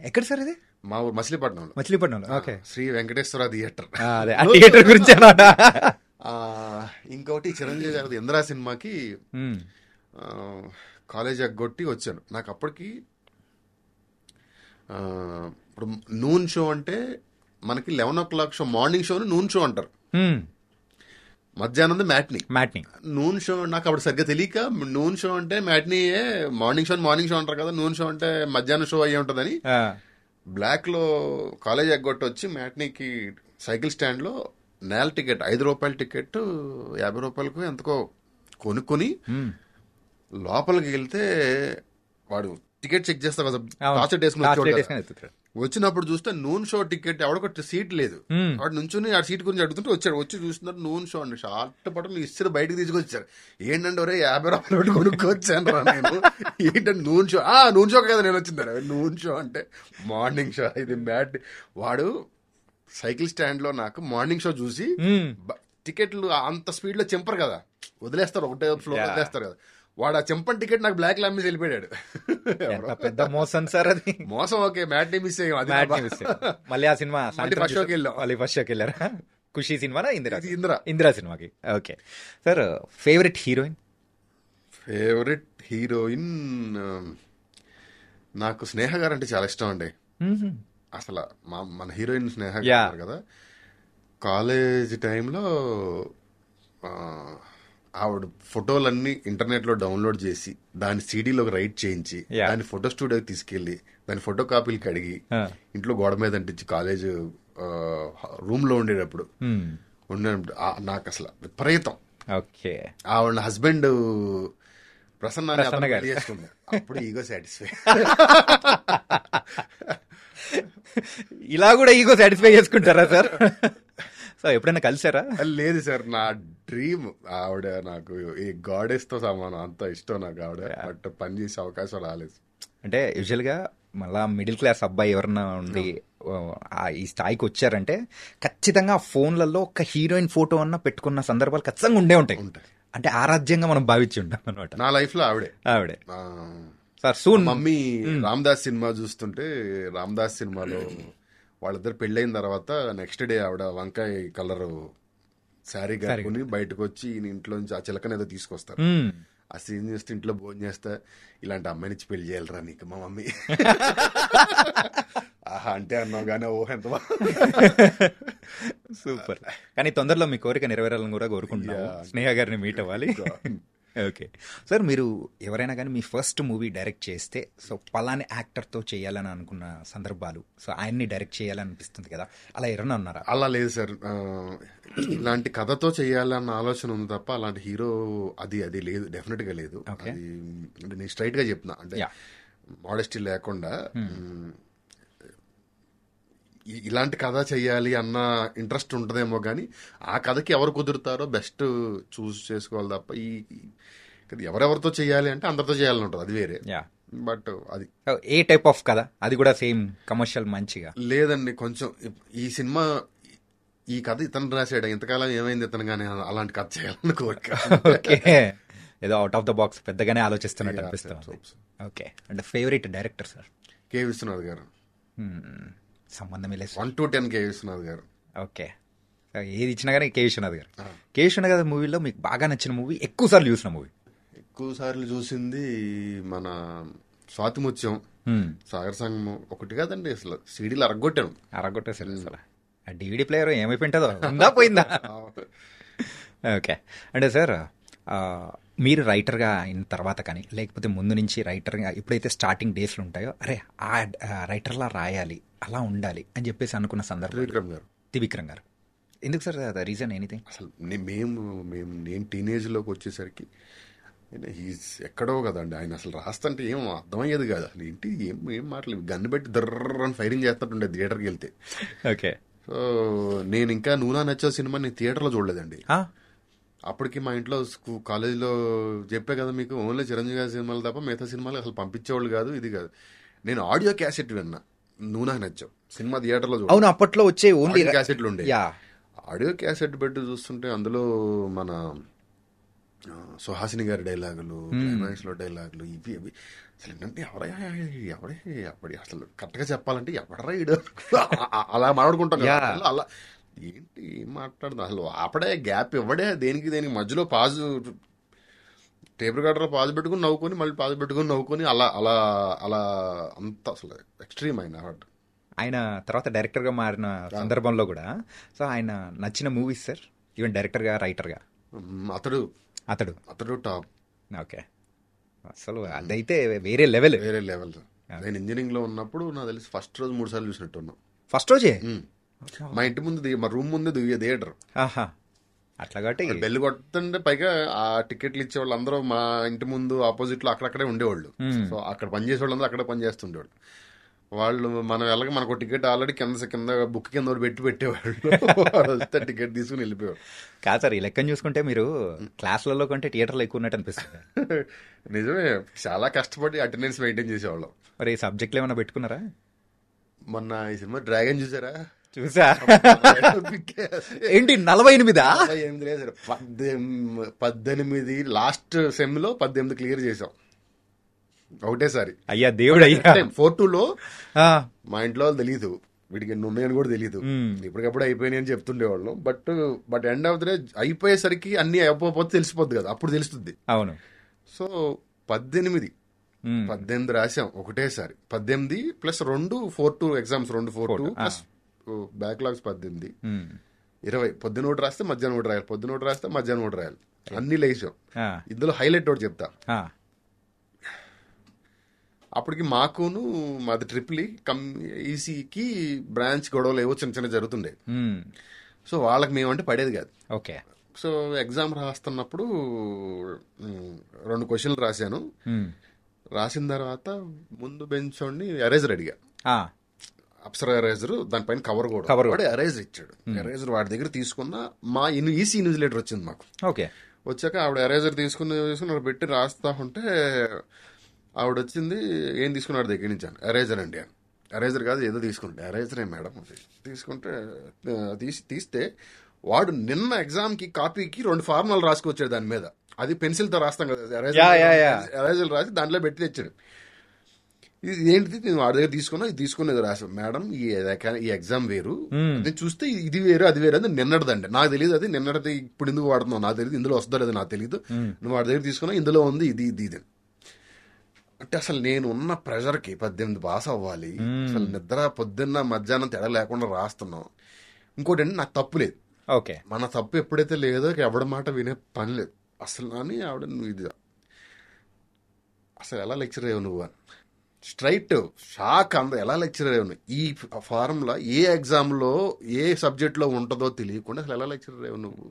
ఎక్కడ సార్ ఇది? మా ఊరు మచిలీపట్నంలో. Okay, Sri Venkateswara theatre. Theatre గురించి. ఇంకోటి చిరంజీవి గారి ఇందిరా సినిమాకి కాలేజ్ ఎగ్గొట్టి వచ్చాను. నాకు అప్పటికి ఇప్పుడు నూన్ షో అంటే మనకి 11 o'clock షో, మార్నింగ్ షోని నూన్ షో అంటారు, మధ్యాహ్నం మ్యాట్నీ. నూన్ షో నాకు అప్పుడు సరిగ్గా తెలియక నూన్ షో అంటే మ్యాట్నీయే, మార్నింగ్ షో అంటారు కదా, నూన్ షో అంటే మధ్యాహ్నం షో అయ్యి ఉంటుందని బ్లాక్ లో కాలేజ్ ఎగ్గొట్టి వచ్చి మ్యాట్నీకి సైకిల్ స్టాండ్ లో నేల టికెట్ ₹5 టికెట్ 50 రూపాయలకు ఎంతకో కొనుక్కొని లోపలికి వెళ్తే వాడు టికెట్ చెక్ చేస్తా కదా, వచ్చినప్పుడు చూస్తే నూన్ షో టికెట్ ఎవడొక సీట్ లేదు. వాడు నుంచుని ఆ సీట్ గురించి అడుగుతుంటే వచ్చి చూస్తున్నారు నూన్ షో అండి. షార్ట్ పట్టలు ఇస్తారు, బయటకు తీసుకొచ్చారు. ఏంటంటే ఒరే ₹50 కొనుక్కొచ్చాను రా నేను. ఏంటంటే నూన్ షో కదా నేను వచ్చిందా, నూన్ షో అంటే మార్నింగ్ షో. ఇది మ్యాట్. వాడు సైకిల్ స్టాండ్ లో నాకు మార్నింగ్ షో చూసి టికెట్లు అంత స్పీడ్ లో చెంపరు కదా, వదిలేస్తారు, ఒకటే ఫ్లోర్ వదిలేస్తారు కదా. వాడు ఆ చెంపన్ టికెట్ నాకు బ్లాక్ అమ్మేసి వెళ్ళిపోయాడు. పెద్ద మోసం సార్ అది. మోసం. ఓకే, మ్యాట్నీ మిస్ అయ్యాం. మళ్ళీ ఆ సినిమా ఫస్ట్ షోకి వెళ్ళారా? ఖుషీ సినిమానా? ఇందిరా సినిమాకి. Okay sir, favourite heroine? నాకు స్నేహ గారు అంటే చాలా ఇష్టం అండి. అసలు మన హీరోయిన్ స్నేహ Yeah. గారు కదా, కాలేజ్ టైంలో ఆవిడ ఫోటోలన్నీ ఇంటర్నెట్ లో డౌన్లోడ్ చేసి దాన్ని సీడీలోకి రైట్ చేయించి Yeah. దాన్ని ఫోటో స్టూడియోకి తీసుకెళ్లి దాని ఫోటో కాపీలు కడిగి ఇంట్లో గోడ మీద అంటించి కాలేజ్ రూమ్ లో ఉండేటప్పుడు నాకు అసలు విపరీతం. ఓకే. ఆవిడ హస్బెండ్ ప్రసన్న గారు. చేసుకుంది, అప్పుడు ఈగో సాటిస్ఫై. ఇలా కూడా ఈగో సాటిస్ఫై చేసుకుంటారా సార్? సో ఎప్పుడైనా కలిసారా? లేదు సార్, నా డ్రీమ్ ఆవిడ. నాకు ఈ గాడెస్ తో సమానం, అంత ఇష్టం నాకు ఆవిడ. బట్ పని చేసే అవకాశం రాలేదు. అంటే యూజువల్గా మళ్ళా మిడిల్ క్లాస్ అబ్బాయి ఎవరన్నా ఉండి ఈ స్థాయికి వచ్చారంటే ఖచ్చితంగా ఫోన్లలో ఒక హీరోయిన్ ఫోటో అన్న పెట్టుకున్న సందర్భాలు ఖచ్చితంగా ఉండే ఉంటాయి. అంటే ఆరాధ్యంగా మనం భావించి ఉంటాం అనమాట. నా లైఫ్ లో ఆవిడే. Sir soon mummy Ramdas cinema చూస్తుంటే, రామ్దాస్ సినిమాలో వాళ్ళిద్దరు పెళ్ళైన తర్వాత నెక్స్ట్ డే ఆవిడ వంకాయ కలర్ శారీ కట్టుకుని బయటకు వచ్చి ఇంట్లో నుంచి ఆ చిలకన ఏదో తీసుకొస్తారు. ఆ సీన్ చేస్తే ఇంట్లో భోజనం చేస్తే, ఇలాంటి అమ్మాయినిచ్చి పెళ్లి చేయాలరా నీకు మా మమ్మీ. ఆహా అంటే అన్నావు కానీ ఓహ్ ఎంత సూపర్. కానీ తొందరలో మీ కోరిక నెరవేరాలని కూడా కోరుకుంటున్నాను, స్నేహ గారిని మీట్ అవ్వాలి. ఓకే సార్, మీరు ఎవరైనా కానీ మీ ఫస్ట్ మూవీ డైరెక్ట్ చేస్తే సో పలాని యాక్టర్తో చేయాలని అనుకున్న సందర్భాలు, సో ఆయన్ని డైరెక్ట్ చేయాలని అనిపిస్తుంది కదా, అలా ఎవరైనా ఉన్నారా? అలా లేదు సార్, ఇలాంటి కథతో చేయాలన్న ఆలోచన ఉంది తప్ప అలాంటి హీరో అది లేదు, డెఫినెట్ గా లేదు. అది నేను స్ట్రైట్ గా చెప్తున్నా, అంటే మోడెస్టీ లేకుండా. ఇలాంటి కథ చెయ్యాలి అన్న ఇంట్రెస్ట్ ఉంటదేమో కానీ ఆ కథకి ఎవరు కుదురుతారో బెస్ట్ చూస్ చేసుకోవాలి తప్ప ఎవరెవరితో చేయాలి అంటే అందరితో చేయాలని ఉంటుంది, అది వేరే. బట్ అది ఏ టైప్ ఆఫ్ కథ, అది కూడా సేమ్ కమర్షియల్ మంచిగా లేదండి. కొంచెం ఈ సినిమా ఈ కథ ఇతను రాసాడు, ఇంతకాలం ఏమైంది ఇతను కానీ అలాంటి కథ చేయాలని కోరిక. ఓకే, ఏదో అవుట్ ఆఫ్ ద బాక్స్ పెద్దగానే ఆలోచిస్తున్నట్టు అనిపిస్తుంది. ఓకే, అంటే favourite director sir? K Viswanath garu. సంబంధం లేదు, 1 to 10 కె విశ్వనాథ్ గారు. ఓకే, ఏది ఇచ్చినా కానీ కె విశ్వనాథ్ గారు. కె విశ్వనాథ్ గారి మూవీలో మీకు బాగా నచ్చిన మూవీ, ఎక్కువ సార్లు చూసిన మూవీ? ఎక్కువ సార్లు చూసింది మన స్వాతిముత్యం, సాగర్ సంగమం. ఒకటి కాదండి, అసలు సీడీలు అరగొట్టేసారు. అసలు ఆ డివిడి ప్లేయర్ ఏమైపోయింటుందో, ఉందా పోయిందా? ఓకే, అంటే సార్ మీరు రైటర్గా అయిన తర్వాత కానీ లేకపోతే ముందు నుంచి రైటర్గా ఎప్పుడైతే స్టార్టింగ్ డేస్లో ఉంటాయో, అరే ఆ రైటర్లా రాయాలి, అలా ఉండాలి అని చెప్పేసి అనుకున్న సందర్భం? త్రివిక్రమ్ గారు. ఎందుకు సార్, రీజన్ ఎనీథింగ్? అసలు నేను టీనేజ్లోకి వచ్చేసరికి ఎక్కడో కదండి ఆయన, అసలు రాస్తంటే ఏం అర్థమయ్యేది కాదు అసలు. ఏంటి ఏం మాటలేదు, గన్ను పెట్టి దర్రని ఫైరింగ్ చేస్తున్నట్టుండే థియేటర్కి వెళ్తే. ఓకే, సో నేను ఇంకా నూనా నచ్చే సినిమా నేను థియేటర్లో చూడలేదండి. అప్పటికి మా ఇంట్లో కాలేజీలో చెప్పే కదా మీకు, ఓన్లీ చిరంజీవి గారి సినిమాలు తప్ప మిగతా సినిమాలు అసలు పంపించేవాళ్ళు కాదు, ఇది కాదు. నేను ఆడియో క్యాసెట్ విన్నా, నూనా నచ్చావు సినిమా థియేటర్లో. అవును, అప్పట్లో వచ్చే ఓన్లీ క్యాసెట్లు ఉండే. ఆడియో క్యాసెట్ పెట్టి చూస్తుంటే అందులో మన సుహాసిని గారి డైలాగులు, క్లైమాక్స్ లో డైలాగులు, ఇవి అవి అసలు ఏంటంటే ఎవడే అసలు కరెక్ట్ గా చెప్పాలంటే ఎవడరా ఇడు అలా మాట్లాడుకుంటాం కదా. అలా ఏంటి ఏం మాట్లాడుతుంది అసలు, అప్పుడే గ్యాప్ ఇవ్వడే దేనికి మధ్యలో పాజు టేప్ రికార్డర్ పాజు పెట్టుకుని నవ్వుకొని మళ్ళీ పాజు పెట్టుకుని నవ్వుకొని అలా అలా అలా అంత అసలు ఎక్స్ట్రీమ్ ఆయన తర్వాత డైరెక్టర్ గా మారిన సందర్భంలో కూడా. సో ఆయన నచ్చిన మూవీస్ సార్, ఈవెన్ డైరెక్టర్ గా రైటర్ గా? అతడు టాప్. ఓకే, అసలు అదైతే వేరే లెవెల్. నేను ఇంజనీరింగ్ లో ఉన్నప్పుడు నాకు తెలిసి ఫస్ట్ రోజు 3 సార్లు చూసినట్టున్నాం. ఫస్ట్ రోజే మా ఇంటి ముందు, మా రూమ్ ముందు థియేటర్. అట్లా కాబట్టి బెల్ కొడుతుంటే పైగా ఆ టికెట్లు ఇచ్చే వాళ్ళు అందరూ మా ఇంటి ముందు ఆపోజిట్ లో అక్కడక్కడే ఉండేవాళ్ళు. సో అక్కడ పనిచేసే వాళ్ళందరూ అక్కడే పనిచేస్తుండేవాళ్ళు. వాళ్ళు మనం వెళ్ళక మనకు టికెట్ ఆల్రెడీ కింద బుక్ కింద పెట్టేవాళ్ళు, వస్తే టికెట్ తీసుకుని వెళ్ళిపోయాడు. కాదు సార్, ఈ లెక్కను చూసుకుంటే మీరు క్లాసులలో కంటే థియేటర్లో ఎక్కువ ఉన్నట్టు అనిపిస్తుంది. నిజమే, చాలా కష్టపడి అటెండెన్స్ మెయింటైన్ చేసేవాళ్ళం. మరి సబ్జెక్టులు ఏమైనా పెట్టుకున్నారా? మొన్న ఈ సినిమా డ్రాగన్ చూసారా? చూసా. ఏంటి 48? 48 లేదు సార్, 18 లాస్ట్ సెమ్ లో 18 క్లియర్ చేసాం ఒకటేసారి. అయ్యా దేవుడు అయ్యా. 4-2లో మా ఇంట్లో వాళ్ళు తెలీదు, వీడికి ఎన్ని ఉన్నాయని కూడా తెలీదు, ఇప్పటికప్పుడు అయిపోయినాయి అని చెప్తుండేవాళ్ళం. But end of the day అయిపోయేసరికి అన్ని అయిపోతే తెలిసిపోద్ది కదా, అప్పుడు తెలుస్తుంది. అవును. సో 18 18 రాసాం ఒకటేసారి. 18 ప్లస్ 2 4-2 ఎగ్జామ్స్, 2 4-2 ప్లస్ బ్యాక్లాగ్స్ 18, 20. పొద్దున ఒకటి రాస్తే మధ్యాహ్నం ఒకటి రాయాలి, పొద్దున ఒకటి రాస్తే మధ్యాహ్నం ఒకటి రాయాలి. అన్ని లేచాం. ఇందులో హైలైట్ ఒకటి చెప్తా. అప్పటికి మాది ట్రిపుల్ ఈసీకి బ్రాంచ్ గొడవలు ఏవో చిన్న చిన్న జరుగుతుండే. సో వాళ్ళకి మేమంటే పడేది కాదు. ఓకే. సో ఎగ్జామ్ రాస్తున్నప్పుడు 2 క్వశ్చన్లు రాశాను. రాసిన తర్వాత ముందు బెంచ్ ఎరేజర్ అడిగా, అప్సరా ఎరేజర్, దానిపైన కవర్ కూడా. వాడు ఎరేజర్ ఇచ్చాడు. ఎరేజర్ వాడి దగ్గర తీసుకున్న మా ఈసీ ఇన్విజిలేటర్ వచ్చింది మాకు. ఓకే. వచ్చాక ఆవిడ ఎరేజర్ తీసుకుని పెట్టి రాస్తా ఉంటే ఆవిడ వచ్చింది, ఏం తీసుకున్నాడు దగ్గర నుంచి అని. ఎరేజర్ అండి అని. ఎరేజర్ కాదు ఏదో తీసుకుంటే. ఎరేజరే మేడం తీసుకుంటే తీస్తే వాడు నిన్న ఎగ్జామ్ కి కాపీకి 2 ఫార్ములాలు రాసుకొచ్చాడు దాని మీద. అది పెన్సిల్ తో రాస్తాం కదా, ఎరేజర్ రాసి దాంట్లో పెట్టి తెచ్చాడు. ఇది ఏంటిది, నేను వాడి దగ్గర ఇది తీసుకునేది రాసాను. మేడం ఈ ఎగ్జామ్ వేరు, నేను చూస్తే ఇది వేరు అది వేరు, అది నిన్నటిదండి, నాకు తెలియదు, అది నిన్నటిది ఇప్పుడు ఎందుకు వాడుతున్నావు నాకు తెలియదు, ఇందులో వస్తుందో లేదో నాకు తెలియదు, నువ్వు వాడి దగ్గర తీసుకున్నావు, ఇందులో ఉంది ఇది ఇది అంటే. అసలు నేను ఉన్న ప్రెషర్కి 18 పాస్ అవ్వాలి, అసలు నిద్ర పొద్దున్న మధ్యాహ్నం తేడా లేకుండా రాస్తున్నాం. ఇంకోటి అంటే నాకు తప్పు లేదు. ఓకే. మన తప్పు ఎప్పుడైతే లేదో ఎవడి మాట వినే పని లేదు అసలు. అని ఆవిడ నువ్వు ఇది అసలు ఎలా లెక్చర్ అయ్యావు నువ్వు అని స్ట్రైట్ షాక్. ఎలా లెక్చర్ అయ్యావు నువ్వు, ఈ ఫార్ములా ఏ ఎగ్జామ్ లో ఏ సబ్జెక్ట్ లో ఉంటుందో తెలియకుండా అసలు ఎలా లెక్చర్ అయ్యావు నువ్వు,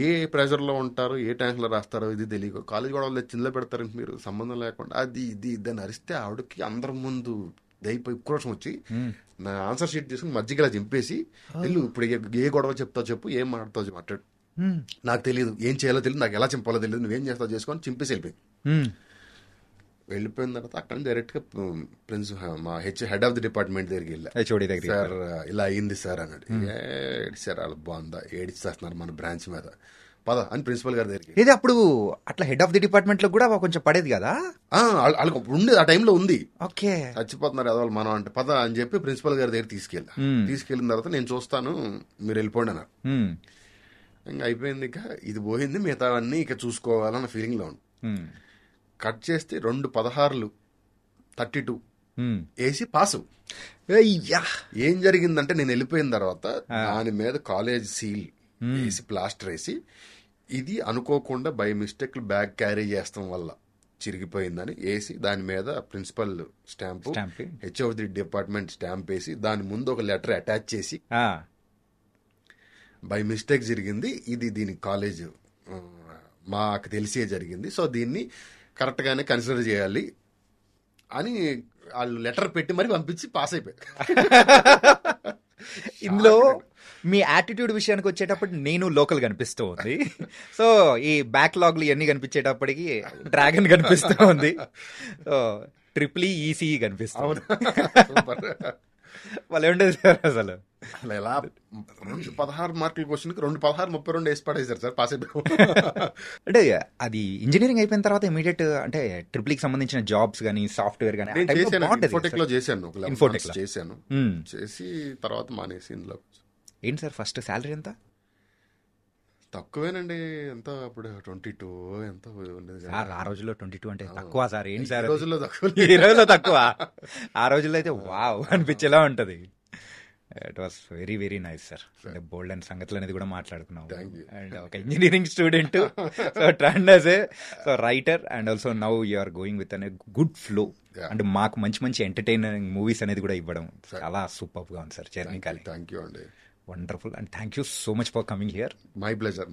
ఏ ప్రెషర్ లో ఉంటారో ఏ టైంలో రాస్తారో ఇది తెలియదు, కాలేజ్ కూడా వాళ్ళు చిందులో పెడతారంటే మీరు సంబంధం లేకుండా అది ఇది ఇదని అరిస్తే ఆవిడకి అందరి ముందు దయపోయి ఉక్రోషం వచ్చి నా ఆన్సర్ షీట్ తీసుకుని మధ్యకి చింపేసి, వెళ్ళు ఇప్పుడు ఏ గొడవ చెప్తావు చెప్పు, ఏం మాట్లాడతావు మాట్లాడు, నాకు తెలియదు, ఏం చేయాలో తెలియదు, నాకు ఎలా చింపాలో తెలియదు, నువ్వేం చేస్తావు చేసుకొని చింపేసి వెళ్ళిపోయిన తర్వాత అక్కడ నుంచి డైరెక్ట్ గా మా హెడ్ ఆఫ్ ది డిపార్ట్మెంట్ దగ్గరికి వెళ్ళా. సార్ ఇలా అయింది సార్ అన్నాడు. సార్ అలా బాగుందా, ఏడిచేస్తున్నారు మన బ్రాంచ్ మీద, పద అని ప్రిన్సిపల్ గారి దగ్గరికి. ఇది అప్పుడు అట్లా హెడ్ ఆఫ్ ది డిపార్ట్మెంట్ లో కూడా కొంచెం పడేది కదా, వాళ్ళకి ఉంది ఆ టైంలో ఉంది. ఓకే. చచ్చిపోతున్నారు అదవాళ్ళు మనం అంటే పద అని చెప్పి ప్రిన్సిపల్ గారి దగ్గర తీసుకెళ్ళిన తర్వాత నేను చూస్తాను మీరు వెళ్ళిపోండి అన్నారు. ఇంకా అయిపోయింది, ఇక ఇది పోయింది, మిగతా అన్నీ ఇక చూసుకోవాలన్న ఫీలింగ్ లో ఉంది. కట్ చేస్తే 2 16 32 వేసి పాసు. ఏం జరిగిందంటే నేను వెళ్ళిపోయిన తర్వాత దాని మీద కాలేజ్ సీల్ వేసి ప్లాస్టర్ వేసి, ఇది అనుకోకుండా బై మిస్టేక్ బ్యాగ్ క్యారీ చేస్తాం వల్ల చిరిగిపోయిందని వేసి, దాని మీద principal stamp, H of the department stamp వేసి, దాని ముందు ఒక లెటర్ అటాచ్ చేసి, బై మిస్టేక్ జరిగింది ఇది, దీని కాలేజ్ మాకు తెలిసే జరిగింది, సో దీన్ని కరెక్ట్ గానే కన్సిడర్ చేయాలి అని వాళ్ళు లెటర్ పెట్టి మరి పంపించి పాస్ అయిపోయారు. ఇందులో మీ యాటిట్యూడ్ విషయానికి వచ్చేటప్పుడు నేను లోకల్ కనిపిస్తూ ఉంది. సో ఈ బ్యాక్లాగ్లు ఇవన్నీ కనిపించేటప్పటికి డ్రాగన్ కనిపిస్తూ ఉంది. సో ట్రిపుల్ ఈసీ కనిపిస్తుంది. వాళ్ళు ఏముండేది సార్ అసలు అలా ఎలా 16 మార్కుల క్వశ్చన్ 16 32 వేసి పడేసారు సార్, పాస్ అయిపోయారు. అంటే అది ఇంజనీరింగ్ అయిపోయిన తర్వాత ఇమీడియట్ అంటే ట్రిపుల్ కి సంబంధించిన జాబ్స్ గానీ సాఫ్ట్వేర్ గానీ ఇన్ఫోటెక్ లో చేశాను, చేశాను, చేసి తర్వాత మానేసి ఇందులో. ఏంటి సార్ ఫస్ట్ శాలరీ ఎంత? తక్కువేనండి, ఎంత అప్పుడు 22 ఎంత ఉండేది సార్ ఆ రోజుల్లో 22 అంటే తక్కువ సార్. ఏంటి సార్ ఈ రోజుల్లో తక్కువ, ఆ రోజుల్లో అయితే వావ్ అనిపించేలా ఉంటది. It was very very nice sir. అంటే బోల్డ్ అండ్ సంగతులు అనేది కూడా మాట్లాడుకున్నాం. అండ్ ఒక engineering student, so trend as a so writer and also now you are going with an good flow. And మాకు మంచి మంచి ఎంటర్టైనింగ్ మూవీస్ అనేది కూడా ఇవ్వడం చాలా సూపర్ గా ఉంది sir journey Kali. Thank you అండి. Wonderful, and thank you so much for coming here. My pleasure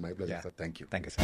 sir. Thank you. Thank you sir.